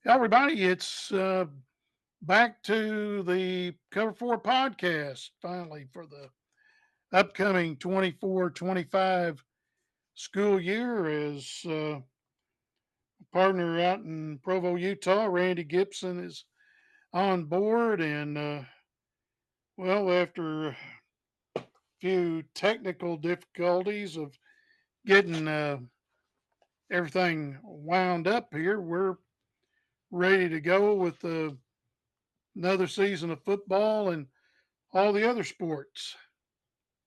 Everybody, it's back to the Cover 4 podcast finally for the upcoming 24-25 school year. As partner out in Provo, Utah, Randy Gibson, is on board. And, well, after a few technical difficulties of getting everything wound up here, we're ready to go with another season of football and all the other sports.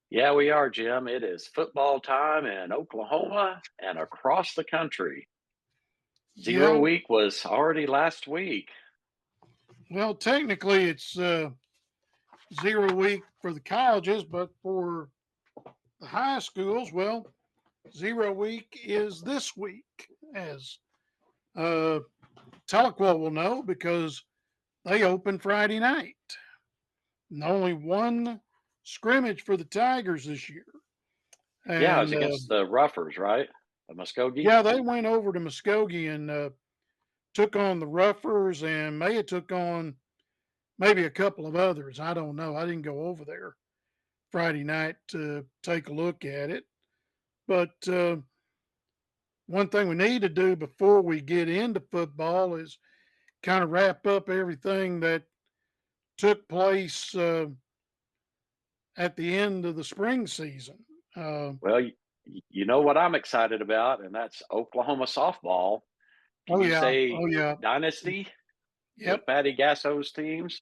Yeah, we are, Jim. It is football time in Oklahoma and across the country. Yeah, 0 week was already last week. well, technically it's 0 week for the colleges, but for the high schools, well, 0 week is this week, as uh, Tahlequah will know because they open Friday night. And only one scrimmage for the Tigers this year. Yeah, it was And against the Roughers, right? The Muskogee. yeah, they went over to Muskogee and took on the Roughers, and may have took on maybe a couple of others. I don't know. I didn't go over there Friday night to take a look at it. But one thing we need to do before we get into football is kind of wrap up everything that took place at the end of the spring season. Well, you know what I'm excited about, and that's Oklahoma softball. Can Oh you yeah, say oh yeah, dynasty yep. with Patty Gasso's teams?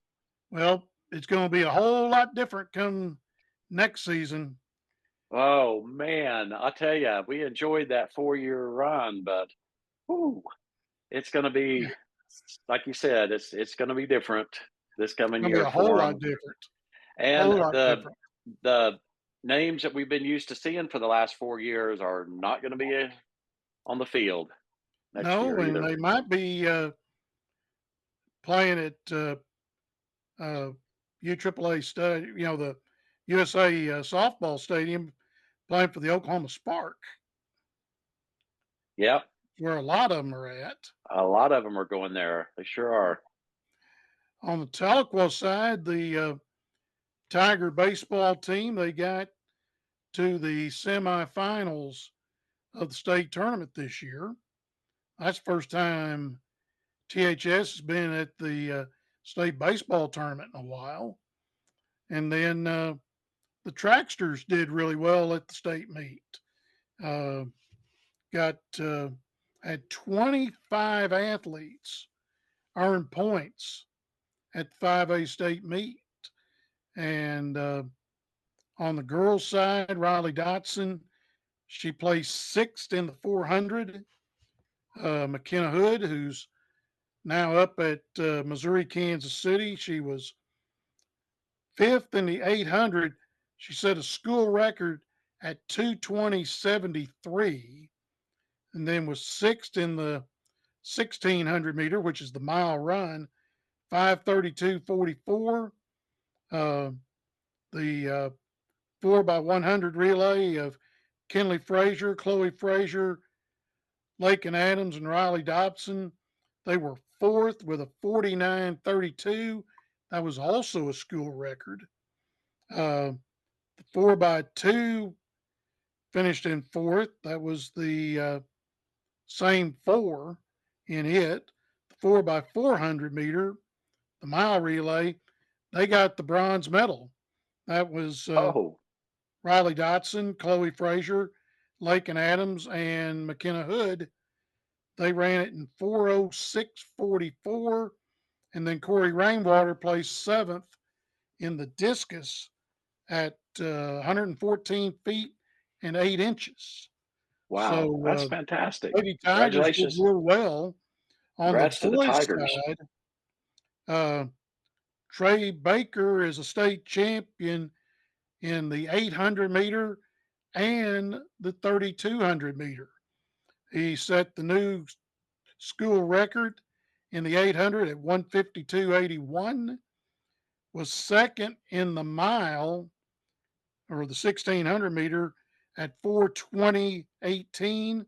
Well, it's going to be a whole lot different come next season. Oh man, I tell you, we enjoyed that 4 year run, but whew, it's going to be, like you said, it's going to be different this It's coming going to be year a whole for lot them. different. And Whole lot the different. the names that we've been used to seeing for the last 4 years are not going to be on the field next No, year and either. they might be playing at UAAA stadium, the USA softball stadium, playing for the Oklahoma Spark, Yep, where a lot of them are at. a lot of them are going there. They sure are. On the Tahlequah side, the Tiger baseball team, they got to the semifinals of the state tournament this year. That's the first time THS has been at the state baseball tournament in a while. And then the Tracksters did really well at the state meet. Uh, got had 25 athletes earn points at the 5A state meet. And on the girls' side, Riley Dotson, she placed sixth in the 400. McKenna Hood, who's now up at Missouri, Kansas City, she was fifth in the 800. She set a school record at 2:20.73, and then was sixth in the 1600 meter, which is the mile run, 5:32.44. The 4x100 relay of Kinley Frazier, Chloe Frazier, Lakin Adams, and Riley Dobson. They were fourth with a 49.32. That was also a school record. The 4x2 finished in fourth. That was the same four in it. The 4x400 meter, the mile relay, they got the bronze medal. That was Oh, Riley Dotson, Chloe Frazier, Lakin Adams, and McKenna Hood. They ran it in 4:06.44. And then Corey Rainwater placed seventh in the discus at 114 feet and 8 inches. wow, So that's fantastic. Lady Tigers did Congratulations. real well. On the Congrats to the boys' Tigers. side, uh, Trey Baker is a state champion in the 800 meter and the 3200 meter. He set the new school record in the 800 at 152.81. was second in the mile or the 1600 meter at 4:20:18.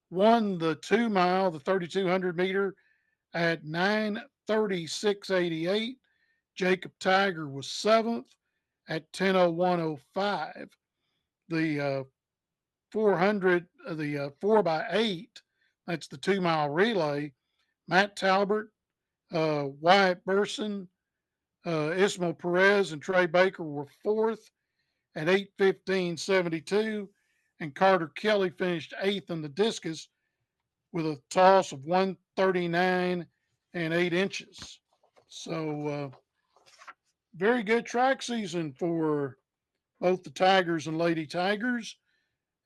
Won the 2 mile, the 3200 meter at 9:36:88. Jacob Tiger was seventh at 10:01:05. The 400, the 4x8, that's the 2 mile relay. Matt Talbert, Wyatt Burson, Ismail Perez, and Trey Baker were fourth at 8:15:72. And Carter Kelly finished eighth in the discus with a toss of 139 and 8 inches. So, very good track season for both the Tigers and Lady Tigers,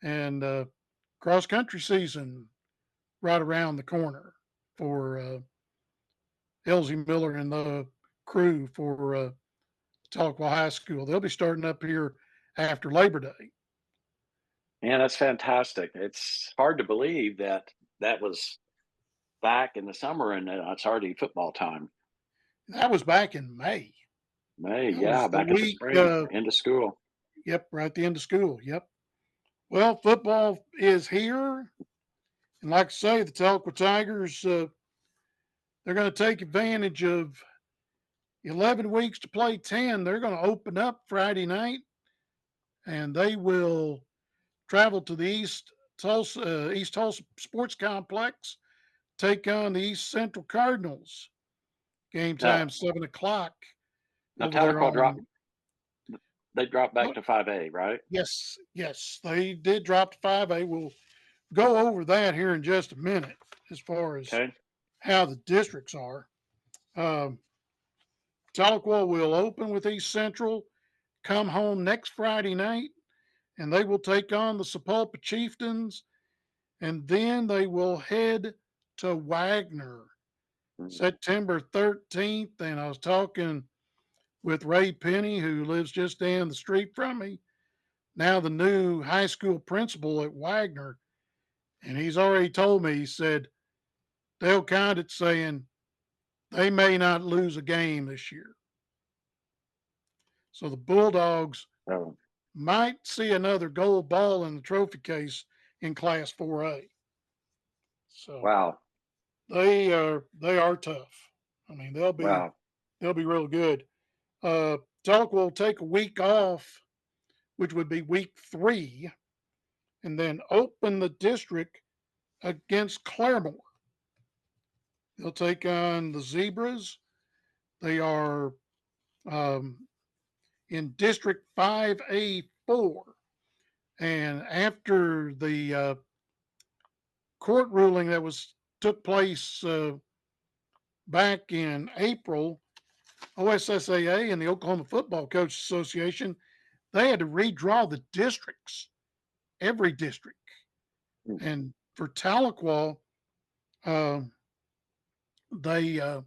and cross country season right around the corner for Elsie Miller and the crew for Tahlequah High School. They'll be starting up here after Labor Day. Man, that's fantastic. It's hard to believe that that was back in the summer and it's already football time. That was back in May. May, That was yeah, the back in the week. spring, end of school. Yep, right at the end of school. Yep. Well, football is here, and like I say, the Tahlequah Tigers, they're going to take advantage of 11 weeks to play 10. They're going to open up Friday night, and they will travel to the East Tulsa Sports Complex, take on the East Central Cardinals. Game Now, time 7 o'clock now over there Tahlequah dropped. on. They dropped back What? to 5A, right? Yes, yes, they did drop to 5A. We'll go over that here in just a minute as far as Okay. how the districts are. Um, Tahlequah will open with East Central, come home next Friday night, and they will take on the Sapulpa Chieftains, and then they will head to Wagner Mm. September 13th. And I was talking with Ray Penny, who lives just down the street from me, now the new high school principal at Wagner, and he's already told me, he said, Dale Condit saying they may not lose a game this year. So the Bulldogs Oh, might see another gold ball in the trophy case in Class 4A. So wow. they are tough. I mean, Wow. they'll be real good. Tahlequah will take a week off, which would be week 3, and then open the district against Claremore. They'll take on the Zebras. They are in District 5A4. And after the court ruling that was took place back in April, OSSAA and the Oklahoma Football Coaches Association, they had to redraw the districts, every district. Mm. And for Tahlequah, uh, they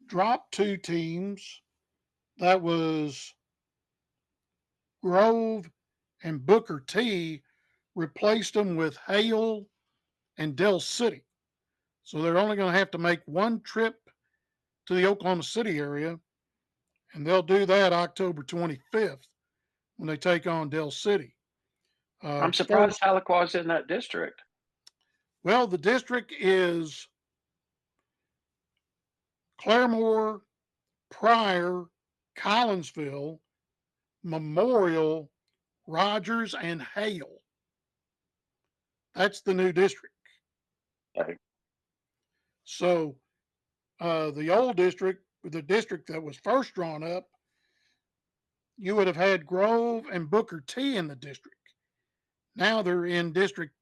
dropped 2 teams. That was Grove and Booker T, replaced them with Hale and Dell City. So they're only going to have to make one trip to the Oklahoma City area, and they'll do that October 25th when they take on Dell City. I'm surprised First, Tahlequah's in that district. well, the district is Claremore, Pryor, Collinsville, Memorial, Rogers, and Hale. That's the new district. Okay. So the old district, the district that was first drawn up, you would have had Grove and Booker T in the district. Now they're in District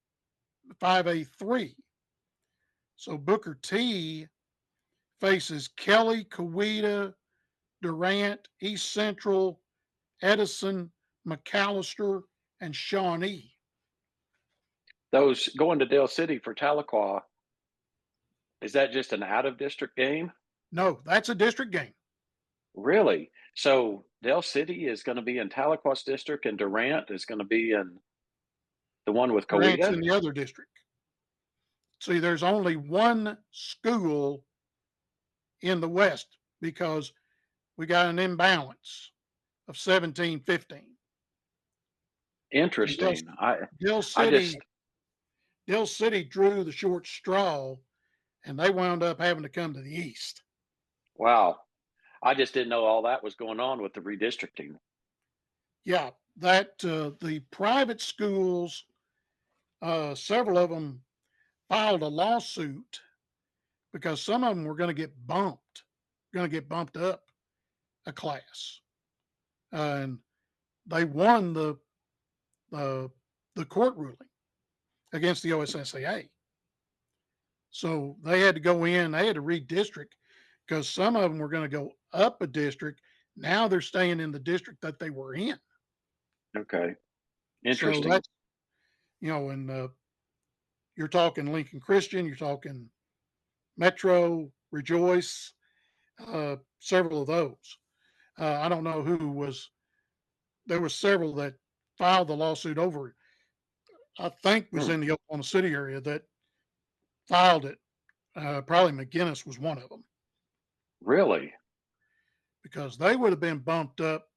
5A3. So Booker T faces Kelly, Coweta, Durant, East Central, Edison, McAllister, and Shawnee. Those going to Dale City for Tahlequah, is that just an out of district game? No, that's a district game. Really? So Dale City is going to be in Tahlequah's district and Durant is going to be in the one with Durant's Coweta? in the other district. See, there's only one school in the West because we got an imbalance of 17-15. And Interesting. Dill I just City, Dill City drew the short straw, and they wound up having to come to the East. wow. I just didn't know all that was going on with the redistricting. Yeah, that the private schools, several of them filed a lawsuit because some of them were going to get bumped up a class, and they won uh, the court ruling against the OSSAA. So they had to go in, they had to redistrict because some of them were going to go up a district. Now they're staying in the district that they were in. Okay. So Interesting. that's, and you're talking Lincoln Christian, you're talking Metro, Rejoice, several of those. I don't know who was, there were several that filed the lawsuit over it. I think was Hmm. in the Oklahoma City area that filed it. Probably McGinnis was one of them Really? because they would have been bumped up.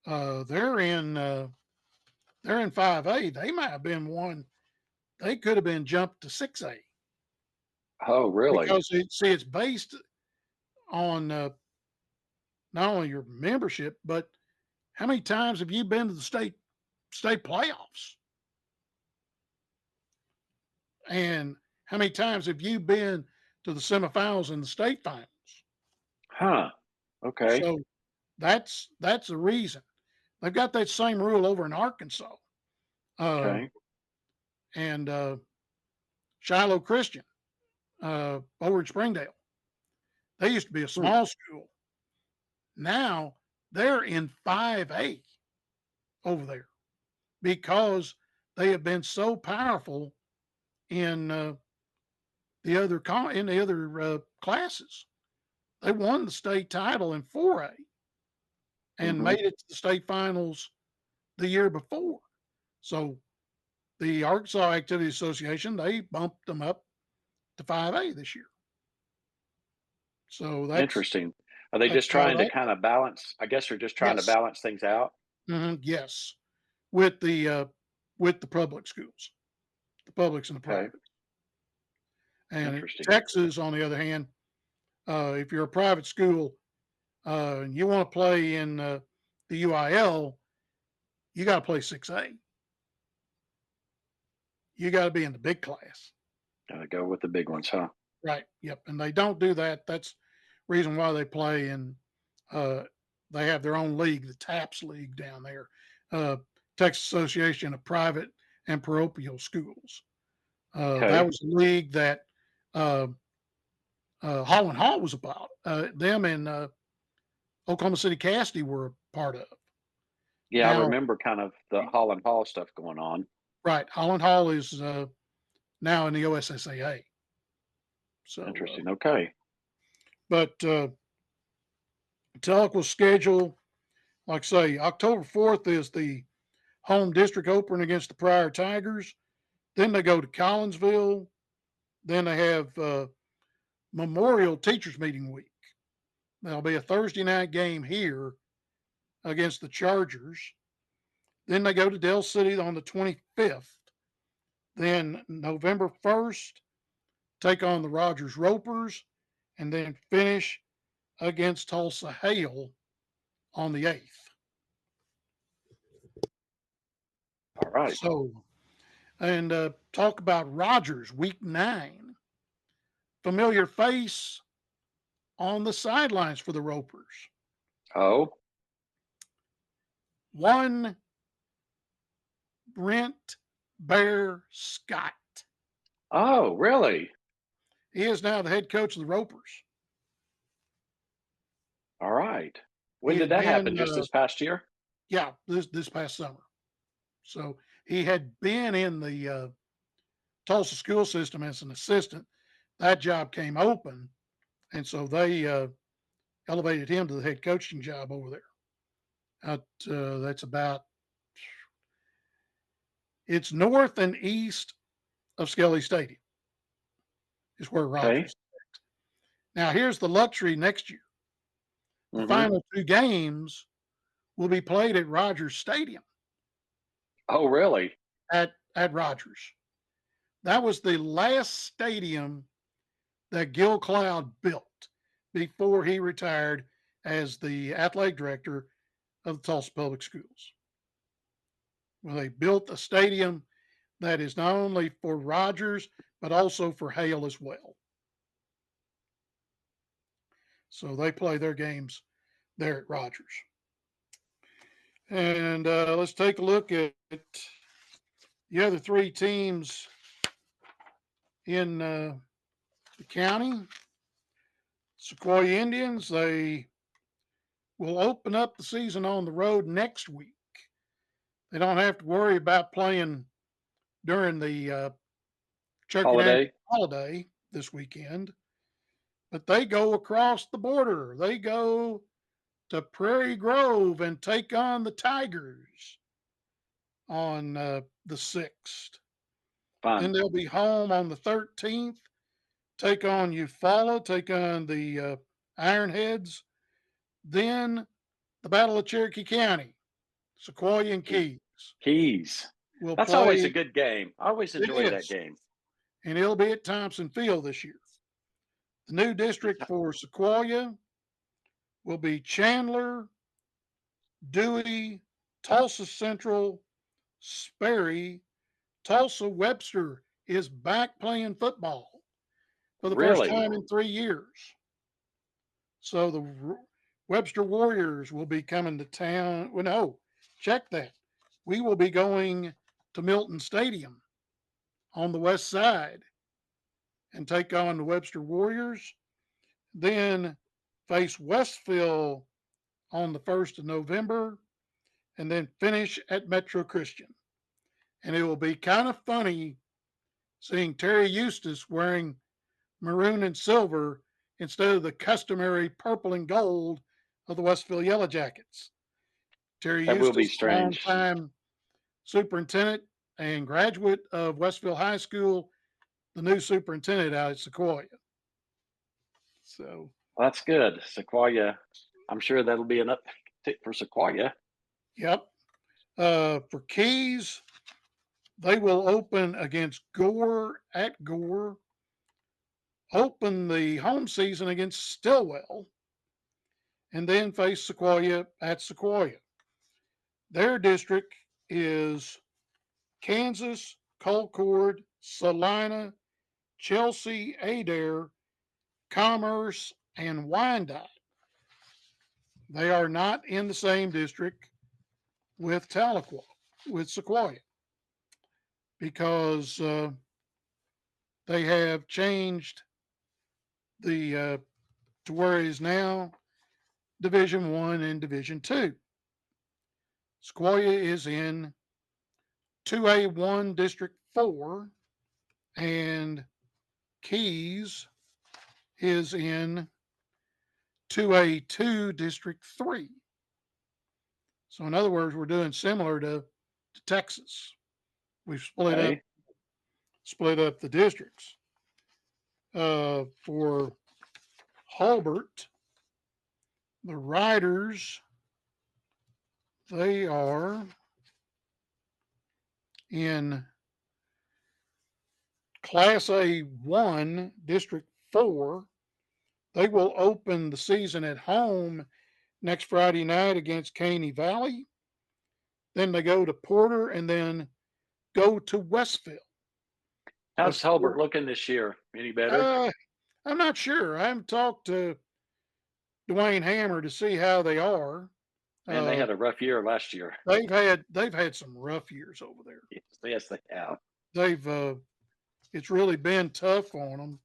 Uh, they're in uh, they're in 5A. They might have been one. They could have been jumped to 6A Oh, really? because it's based on not only your membership, but how many times have you been to the state playoffs, and how many times have you been to the semifinals and the state finals? Huh. Okay. So that's the reason they've got that same rule over in Arkansas, uh, Okay. and Shiloh Christian over in Springdale. They used to be a Hmm. small school. Now they're in 5A over there because they have been so powerful in in the other classes. They won the state title in 4A and Hmm. made it to the state finals the year before. So the Arkansas Activity Association, they bumped them up to 5A this year. So Interesting. Are they that's just how trying to that. kind of balance? I guess they're just trying to Yes. balance things out. Yes. With the public schools, the publics and the Okay. private. And Interesting. Texas, on the other hand, if you're a private school and you want to play in the UIL, you got to play 6A. You got to be in the big class. Gotta go with the big ones, huh? Right. Yep. And they don't do that. That's reason why they play in. Uh, they have their own league, the TAPS League down there, uh, Texas Association of Private and Parochial Schools. That Okay. was a league that uh, Holland Hall was about. Them and Oklahoma City Cassidy were a part of. Yeah, I Now, remember kind of the Holland Hall stuff going on. right, Holland Hall is now in the OSSAA. So, Interesting. Okay. but Telequa's schedule, like I say, October 4th is the home district opener against the Pryor Tigers. Then they go to Collinsville. Then they have Memorial Teachers Meeting Week. There'll be a Thursday night game here against the Chargers. Then they go to Dell City on the 25th. Then November 1st, take on the Rogers Ropers, and then finish against Tulsa Hale on the 8th. All right. So, and talk about Rogers, week 9. Familiar face on the sidelines for the Ropers. Oh, One Brent Bear Scott. oh, really? He is now the head coach of the Ropers. All right. He When did had that happen? been, Just this past year? yeah, this past summer. So he had been in the Tulsa school system as an assistant. That job came open, and so they elevated him to the head coaching job over there. That's about it's north and east of Skelly Stadium is where Okay. Rogers. Now here's the luxury next year. The Hmm. final two games will be played at Rogers Stadium Oh, really? at Rogers. That was the last stadium that Gil Cloud built before he retired as the athletic director of the Tulsa Public Schools. Well, they built a stadium that is not only for Rogers, but also for Hale as well. So they play their games there at Rogers. And let's take a look at the other three teams in the county. Sequoia Indians, they will open up the season on the road next week. They don't have to worry about playing during the Turkey Day Holiday? holiday this weekend, but they go across the border. They go to Prairie Grove and take on the Tigers on the 6th. Then Fun. they'll be home on the 13th, take on Eufaula, take on the Ironheads. Then the Battle of Cherokee County, Sequoia and Ke- Keys Keys. will That's always a play. good game. I always It enjoy that is, game. and it'll be at Thompson Field this year. The new district for Sequoia will be Chandler, Dewey, Tulsa Central, Sperry. Tulsa Webster is back playing football for the first Really? time in 3 years. So the Webster Warriors will be coming to town. Well, no, check that. We will be going to Milton Stadium on the west side and take on the Webster Warriors. Then face Westville on the 1st of November and then finish at Metro Christian. And it will be kind of funny seeing Terry Eustace wearing maroon and silver instead of the customary purple and gold of the Westville Yellow Jackets. Terry That will be Eustace, strange. longtime superintendent and graduate of Westville High School, the new superintendent out at Sequoia. So, Well, that's good. Sequoia. I'm sure that'll be an uptick for Sequoia. yep. For Keys, they will open against Gore at Gore, open the home season against Stillwell, and then face Sequoia at Sequoia. Their district is Kansas, Colcord, Salina, Chelsea, Adair, Commerce, and Wyandotte. They are not in the same district with Tahlequah, with Sequoia, because they have changed the to where it is now Division One and Division Two. Sequoia is in 2A1 District 4, and Keys is in 2A2 District 3. So, in other words, we're doing similar to Texas. We've Okay. split up the districts. For Hulbert, the Riders, they are in Class A1, District 4. They will open the season at home next Friday night against Caney Valley. Then they go to Porter and then go to Westville. How's Hulbert Before, looking this year? Any better? uh, I'm not sure. I haven't talked to Dwayne Hammer to see how they are. Man, they Uh, had a rough year last year. they've had some rough years over there. Yes, yes, they have. They've it's really been tough on them,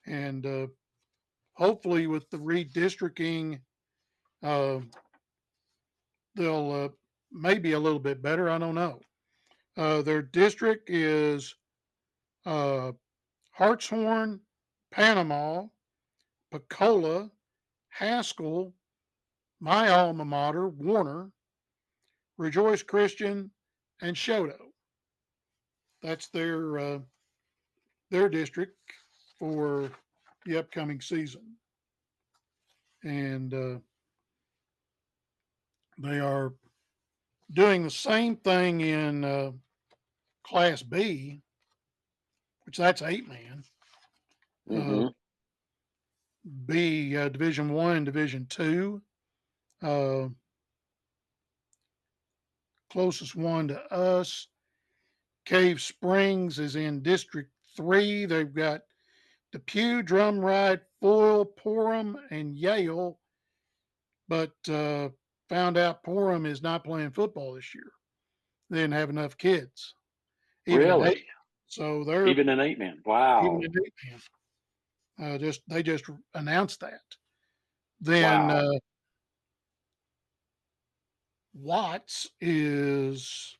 and hopefully with the redistricting, uh, they'll maybe a little bit better. I don't know. Their district is uh, Hartshorn, Panama, Pecola, Haskell, my alma mater, Warner, Rejoice Christian, and Shoto. That's their district for the upcoming season. And They are doing the same thing in Class B, which that's 8 man. Uh, Hmm. B Division One and Division Two. Uh, Closest one to us, Cave Springs, is in District 3. They've got Depew, Drumright, Foyle, Porham, and Yale, but found out Porham is not playing football this year. They didn't have enough kids, even at eight. Really? So they're Even an 8 man? even Wow. at 8 man. Just they just announced that. Then Wow. Watts is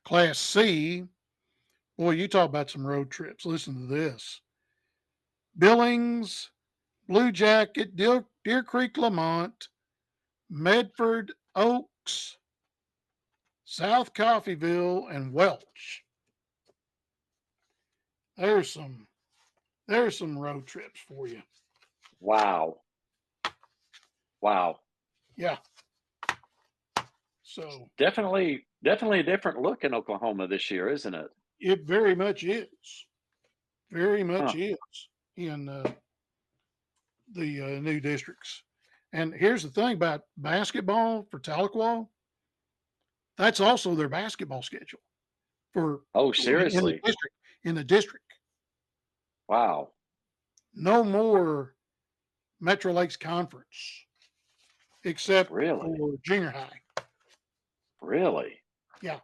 Class C. Boy, you talk about some road trips. Listen to this: Billings, Blue Jacket, Deer Creek, Lamont, Medford, Oaks, South Coffeyville, and Welch. There's some there's some road trips for you. Wow. Wow. Yeah. So Definitely a different look in Oklahoma this year, isn't it? it very much is. Very much Huh. is in the new districts. And here's the thing about basketball for Tahlequah. That's also their basketball schedule for Oh, in the seriously? district. In the district, Wow. no more Metro Lakes Conference except Really? for junior high. Really? Yeah.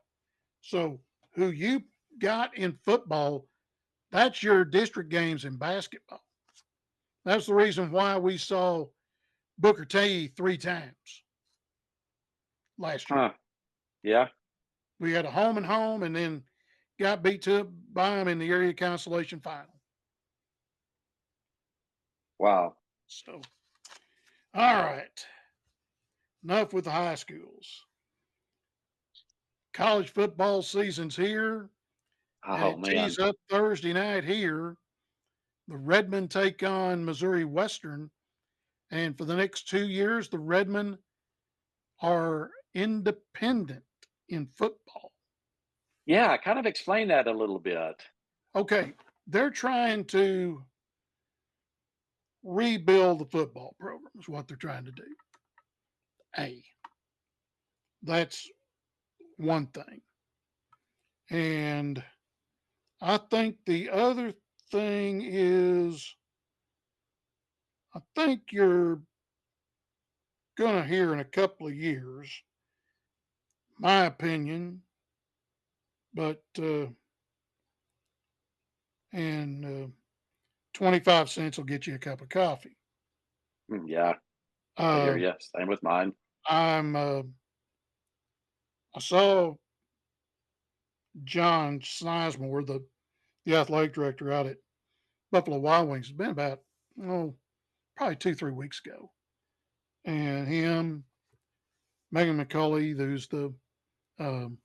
So who you got in football, that's your district games in basketball. That's the reason why we saw Booker T 3 times last year. Huh. Yeah. We had a home and home, and then got beat to by them in the area consolation final. Wow. So, all right, enough with the high schools. College football season's here, and Oh, it tees man. up Thursday night here. The Redmen take on Missouri Western, and for the next 2 years, the Redmen are independent in football. Yeah, kind of explain that a little bit. Okay, they're trying to rebuild the football program, is what they're trying to do. A, that's one thing. And I think the other thing is, I think you're going to hear in a couple of years, my opinion, but, and 25 cents will get you a cup of coffee. Yeah, I hear Uh, you. Same with mine. I'm, I saw John Sizemore, the athletic director out at Buffalo Wild Wings. It's been about, oh, probably 2, 3 weeks ago. And him, Megan McCulley, who's the um,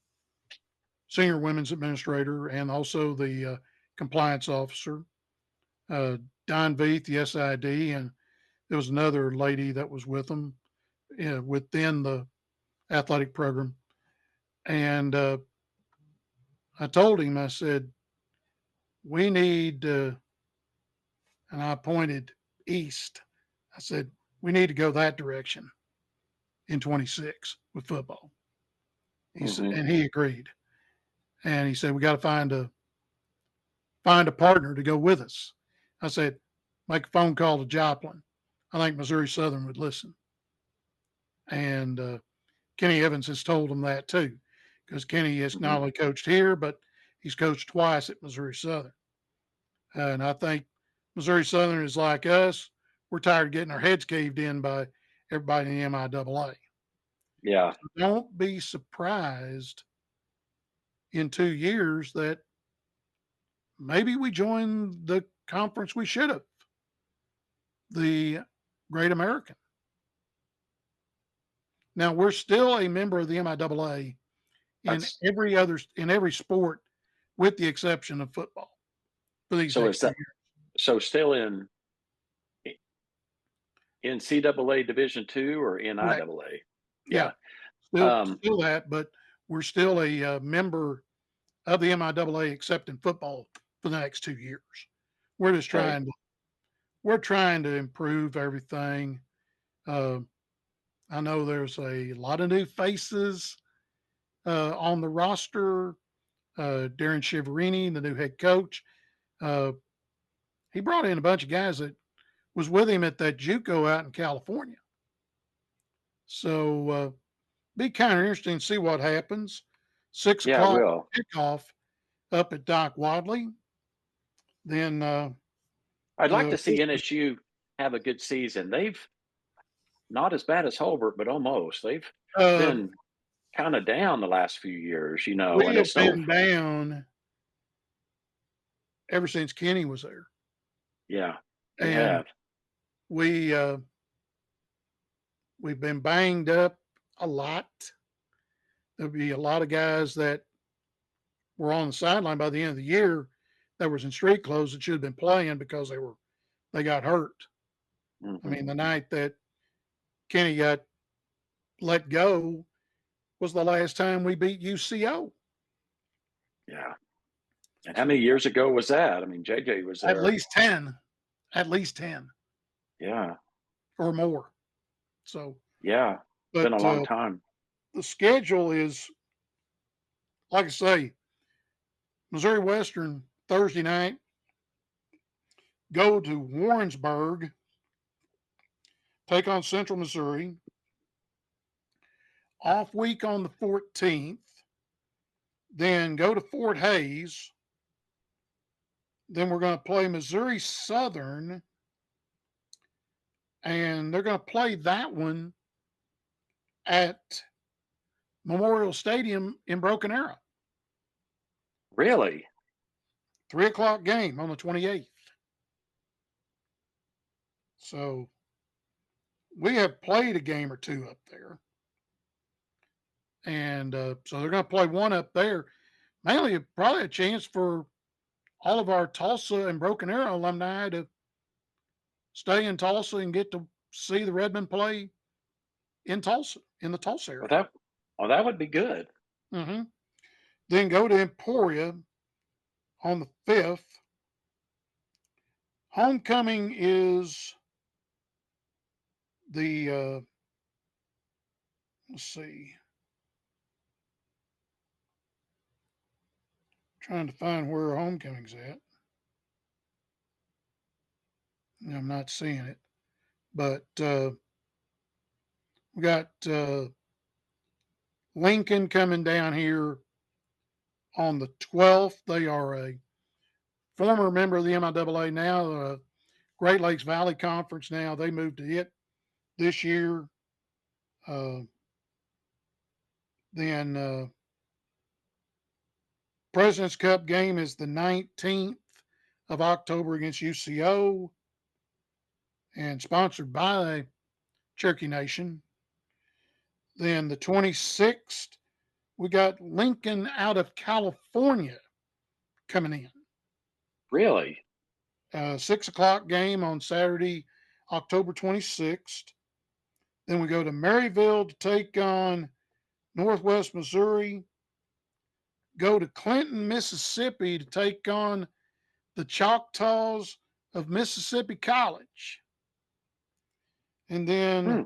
senior women's administrator and also the compliance officer, uh, Don Veith, the SID, and there was another lady that was with them within the athletic program. And I told him, I said, we need, and I pointed east. I said, we need to go that direction in 26 with football. He said, Hmm. and he agreed. And he said, we got to find a partner to go with us. I said, make a phone call to Joplin. I think Missouri Southern would listen. And Kenny Evans has told him that too, because Kenny has not Hmm. only coached here, but he's coached twice at Missouri Southern. And I think Missouri Southern is like us. We're tired of getting our heads caved in by everybody in the MIAA. Yeah. So don't be surprised in 2 years that maybe we join the conference we should have, the Great American. Now we're still a member of the MIAA That's in every sport, with the exception of football for these so next is two that years. so still in NCAA Division two or Correct. NIAA? Yeah, Yeah. still Um, still that, but we're still a, member of the MIAA except in football for the next 2 years. We're just okay. trying to improve everything. Uh, I know there's a lot of new faces, on the roster. Darren Shiverini, the new head coach, uh, he brought in a bunch of guys that was with him at that JUCO out in California. So, be kind of interesting to see what happens. Six Yeah, it o'clock will. kickoff up at Doc Wadley. Then, I'd like the to see Christmas, NSU have a good season. They've not as bad as Holbert, but almost. They've uh, been kind of down the last few years, we and have it's no, been down ever since Kenny was there, yeah, you and have. we we've been banged up a lot. There'll be a lot of guys that were on the sideline by the end of the year that was in street clothes that should have been playing because they got hurt. I Hmm. mean, the night that Kenny got let go was the last time we beat UCO. Yeah. And how many So years ago was that? I mean, JJ was at there. least 10, at least 10 Yeah. or more. So, Yeah. It's been a but long time. the schedule is, like I say, Missouri Western Thursday night, go to Warrensburg, take on Central Missouri, off week on the 14th, then go to Fort Hays. Then we're going to play Missouri Southern, and they're going to play that one at Memorial Stadium in Broken Arrow. Really? 3 o'clock game on the 28th. So we have played a game or two up there. And so they're going to play one up there. Mainly, probably a chance for all of our Tulsa and Broken Arrow alumni to stay in Tulsa and get to see the Redmen play in Tulsa, in the Tulsa Well, area. that would be good. Hmm. Then go to Emporia on the 5th. Homecoming is the, let's see, trying to find where homecoming's at. I'm not seeing it, but we got Lincoln coming down here on the 12th. They are a former member of the MIAA now, Great Lakes Valley Conference now. They moved to it this year. Uh, then President's Cup game is the 19th of October against UCO and sponsored by Cherokee Nation. Then the 26th, we got Lincoln out of California coming in. Really? 6 o'clock game on Saturday, October 26th. Then we go to Maryville to take on Northwest Missouri. Go to Clinton, Mississippi to take on the Choctaws of Mississippi College. And then Hmm.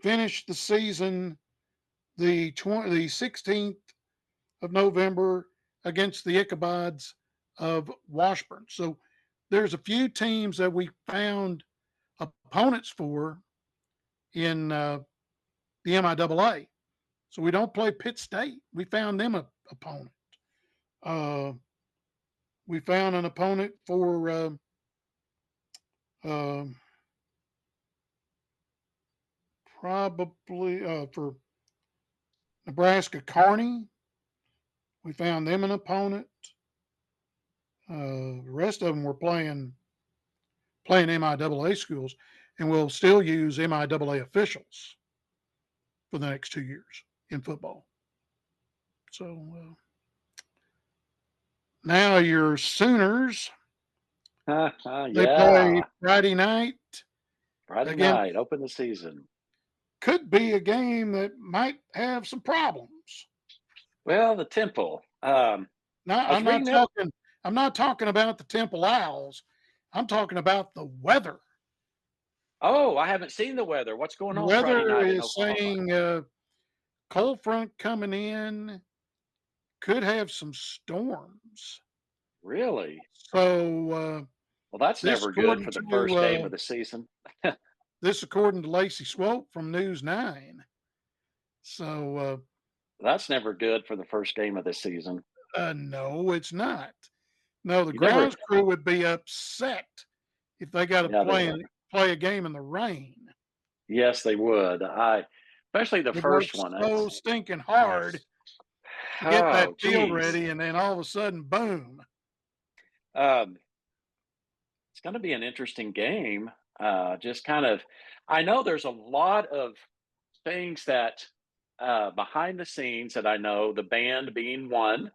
finish the season the 16th of November against the Ichabods of Washburn. So there's a few teams that we found opponents for in the MIAA. So we don't play Pitt State. We found them a opponent. Uh, we found an opponent for uh, probably for Nebraska Kearney. We found them an opponent. The rest of them were playing MIAA schools, and we'll still use MIAA officials for the next 2 years in football. So now your Sooners, they play Yeah. Friday night Friday Again, night, open the season. could be a game that might have some problems. Well, the Temple. Now, I was reading up. I'm not talking about the Temple Owls. I'm talking about the weather. Oh, I haven't seen the weather. What's going The on Friday weather night in is Oklahoma? saying cold front coming in, could have some storms. Really? So Well, that's this never good according for the to first game of the season. this according to Lacey Swope from News 9. So That's never good for the first game of the season. no, it's not. No, the You never. grounds crew would be upset if they got to Yeah, they would. play a game in the rain. Yes, they would. Especially the They first worked one. so stinking hard to get that Oh, field geez. ready, and then all of a sudden, boom. Um, it's going to be an interesting game. Just kind of, I know there's a lot of things that behind the scenes that I know, the band being one,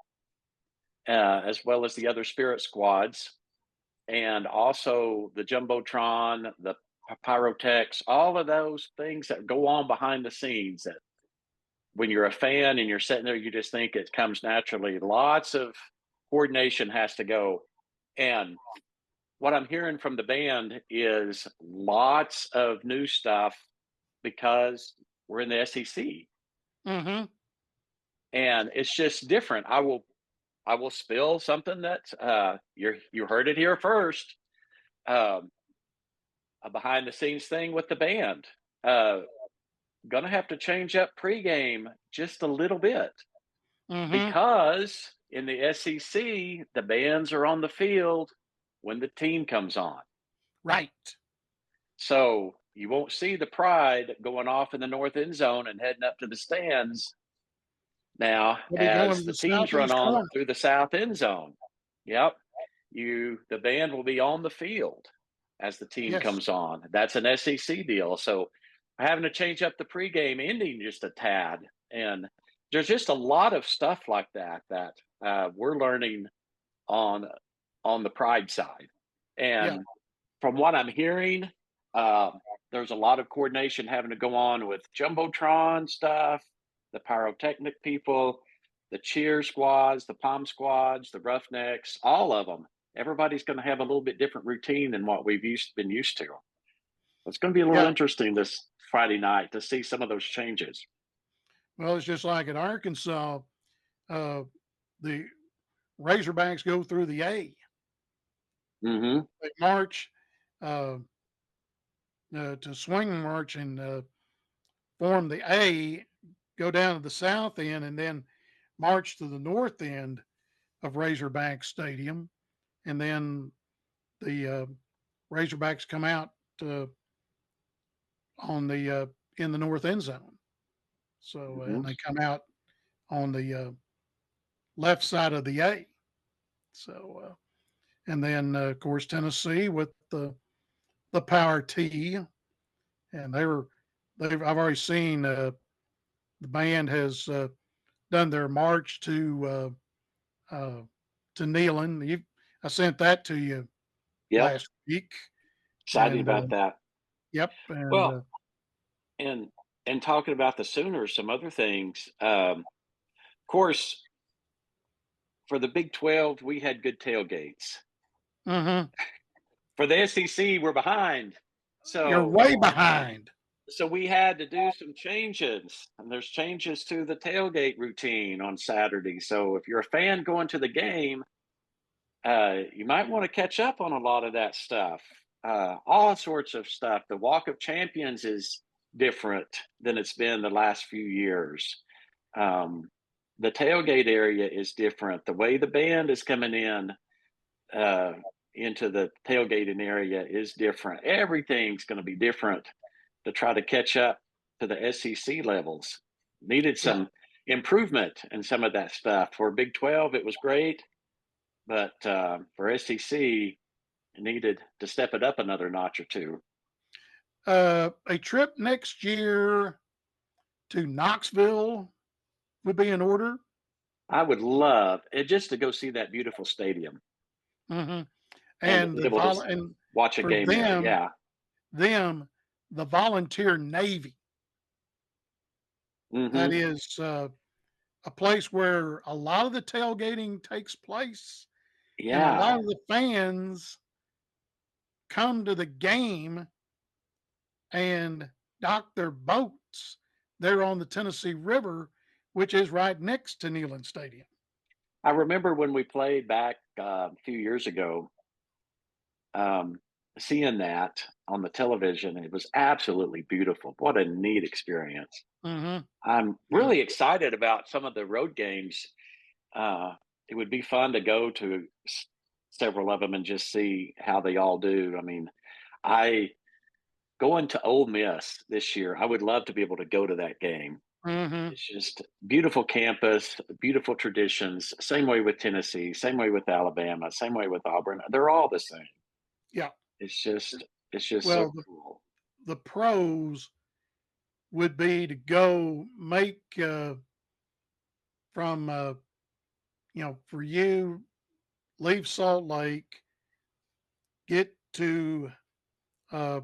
as well as the other spirit squads, and also the jumbotron, the pyrotechs, all of those things that go on behind the scenes. That when you're a fan and you're sitting there, you just think it comes naturally. Lots of coordination has to go, and what I'm hearing from the band is lots of new stuff because we're in the SEC, Hmm. and it's just different. I will spill something that you heard it here first. Um, a behind the scenes thing with the band. Uh, gonna have to change up pregame just a little bit Hmm. because in the SEC the bands are on the field when the team comes on. Right. So you won't see the pride going off in the north end zone and heading up to the stands now We'll be going as to the the teams run southeast on corner. through the south end zone. Yep. The band will be on the field as the team Yes. comes on. That's an SEC deal. So having to change up the pregame ending just a tad. And there's just a lot of stuff like that that we're learning on on the pride side. Yeah. And from what I'm hearing, uh, there's a lot of coordination having to go on with jumbotron stuff, the pyrotechnic people, the cheer squads, the pom squads, the roughnecks, all of them. Everybody's going to have a little bit different routine than what been used to. It's going to be a little Yeah. interesting this Friday night to see some of those changes. Well, it's just like in Arkansas, uh, the Razorbacks go through the A. Hmm. They march uh, to swing march and form the A, go down to the south end, and then march to the north end of Razorback Stadium, and then the Razorbacks come out uh, on the in the north end zone. So Hmm. and they come out on the left side of the A. So and then of course Tennessee with the power T, and I've already seen the band has done their march uh, to Neyland. I sent that to you Yep. last week, Excited and about that. yep, and Well, and and talking about the Sooners, some other things. Of course, for the Big 12, we had good tailgates. mhm, For the SEC, we're behind. you're So way behind. we had to do some changes, and there's changes to the tailgate routine on Saturday. So if you're a fan going to the game, you might want to catch up on a lot of that stuff. All sorts of stuff. The Walk of Champions is different than it's been the last few years. Um, the tailgate area is different. The way the band is coming in uh, into the tailgating area is different. Everything's going to be different to try to catch up to the SEC levels. Needed Yeah, some improvement in some of that stuff. For Big 12, it was great, but for SEC, it needed to step it up another notch or two. a trip next year to Knoxville would be in order. I would love it just to go see that beautiful stadium Hmm. and to And be able to and watch a for game there. Yeah. them the volunteer Navy. That Hmm. is a place where a lot of the tailgating takes place, and a Yeah. lot of the fans come to the game and dock their boats there on the Tennessee River, which is right next to Neyland Stadium. I remember when we played back a few years ago, um, seeing that on the television. It was absolutely beautiful. What a neat experience. Mhm. I'm Yeah. really excited about some of the road games. Uh, it would be fun to go to several of them and just see how they all do. I mean, I going to Ole Miss this year. I would love to be able to go to that game. Mhm. It's just beautiful campus, beautiful traditions. Same way with Tennessee, same way with Alabama, same way with Auburn. They're all the same. Yeah. It's just it's just so Well, cool. the pros would be to go make, from, for you, leave Salt Lake, get to, uh,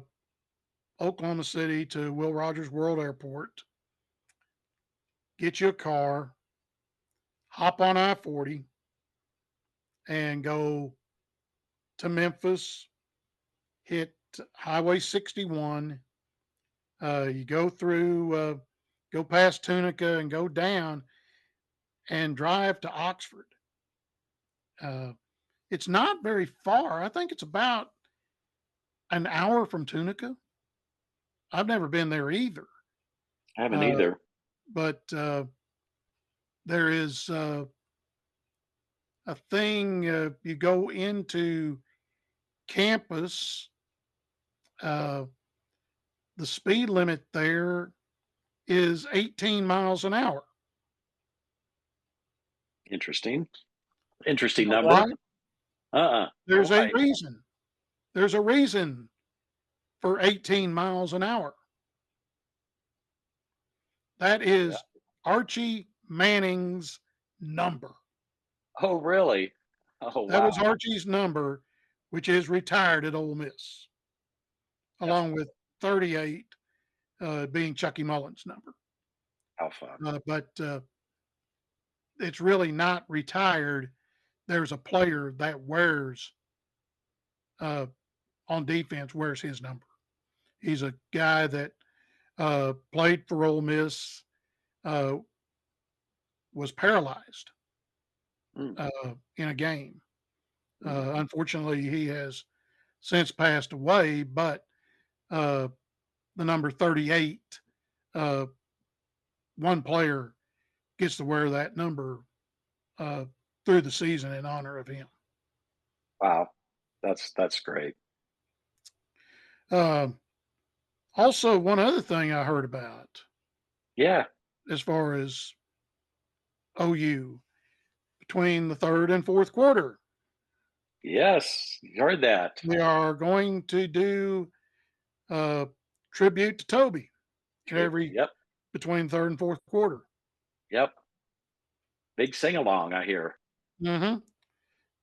Oklahoma City to Will Rogers World Airport, get you a car, hop on I-40, and go to Memphis, hit Highway 61. You go through, go past Tunica and go down and drive to Oxford. Uh, it's not very far. I think it's about an hour from Tunica. I've never been there either. I haven't Uh, either. but there is a thing, you go into campus, uh, the speed limit there is 18 miles an hour. Interesting. You Interesting know why? number. Uh-uh. There's a Why? reason. There's a reason for 18 miles an hour. That Yeah. is Archie Manning's number. Oh, really? Oh, That was wow. Archie's number, which is retired at Ole Miss, That's along with 38 being Chucky Mullen's number. how fun. But it's really not retired. There's a player that wears uh, on defense wears his number. He's a guy that played for Ole Miss, uh, was paralyzed Mm, in a game. mm. Unfortunately, he has since passed away, but uh, the number 38, uh, one player gets to wear that number uh, through the season in honor of him. Wow. That's great. Um Also, one other thing I heard about Yeah. as far as OU between the third and fourth quarter, Yes. You heard that. we are going to do a tribute to Toby in True. every Yep. between third and fourth quarter. Yep. Big sing along, I hear. Hmm.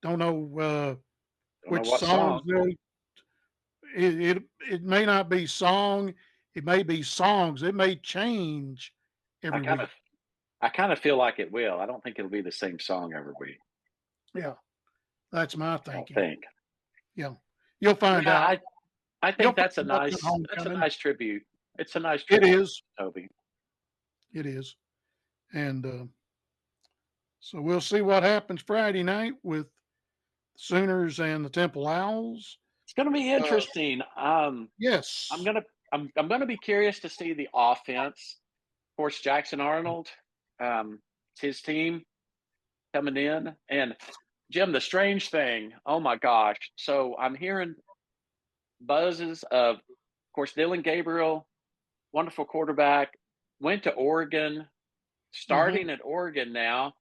Don't know Don't know which what songs song. they. It may not be song. It may be songs. It may change I every kind of week. I kind of feel like it will. I don't think it'll be the same song every week. Yeah, that's my I don't thinking. think. Yeah, you'll find Yeah, out. I You'll think find out at that's a homecoming. nice tribute. It's a nice It tribute, is. Toby. It is. And so we'll see what happens Friday night with Sooners and the Temple Owls. It's going to be Uh, interesting. I'm yes. gonna I'm gonna be curious to see the offense. Of course, Jackson Arnold, it's his team coming in, and Jim. The strange thing, oh my gosh! So I'm hearing buzzes of course, Dylan Gabriel, wonderful quarterback, went to Oregon, Hmm. starting at Oregon now.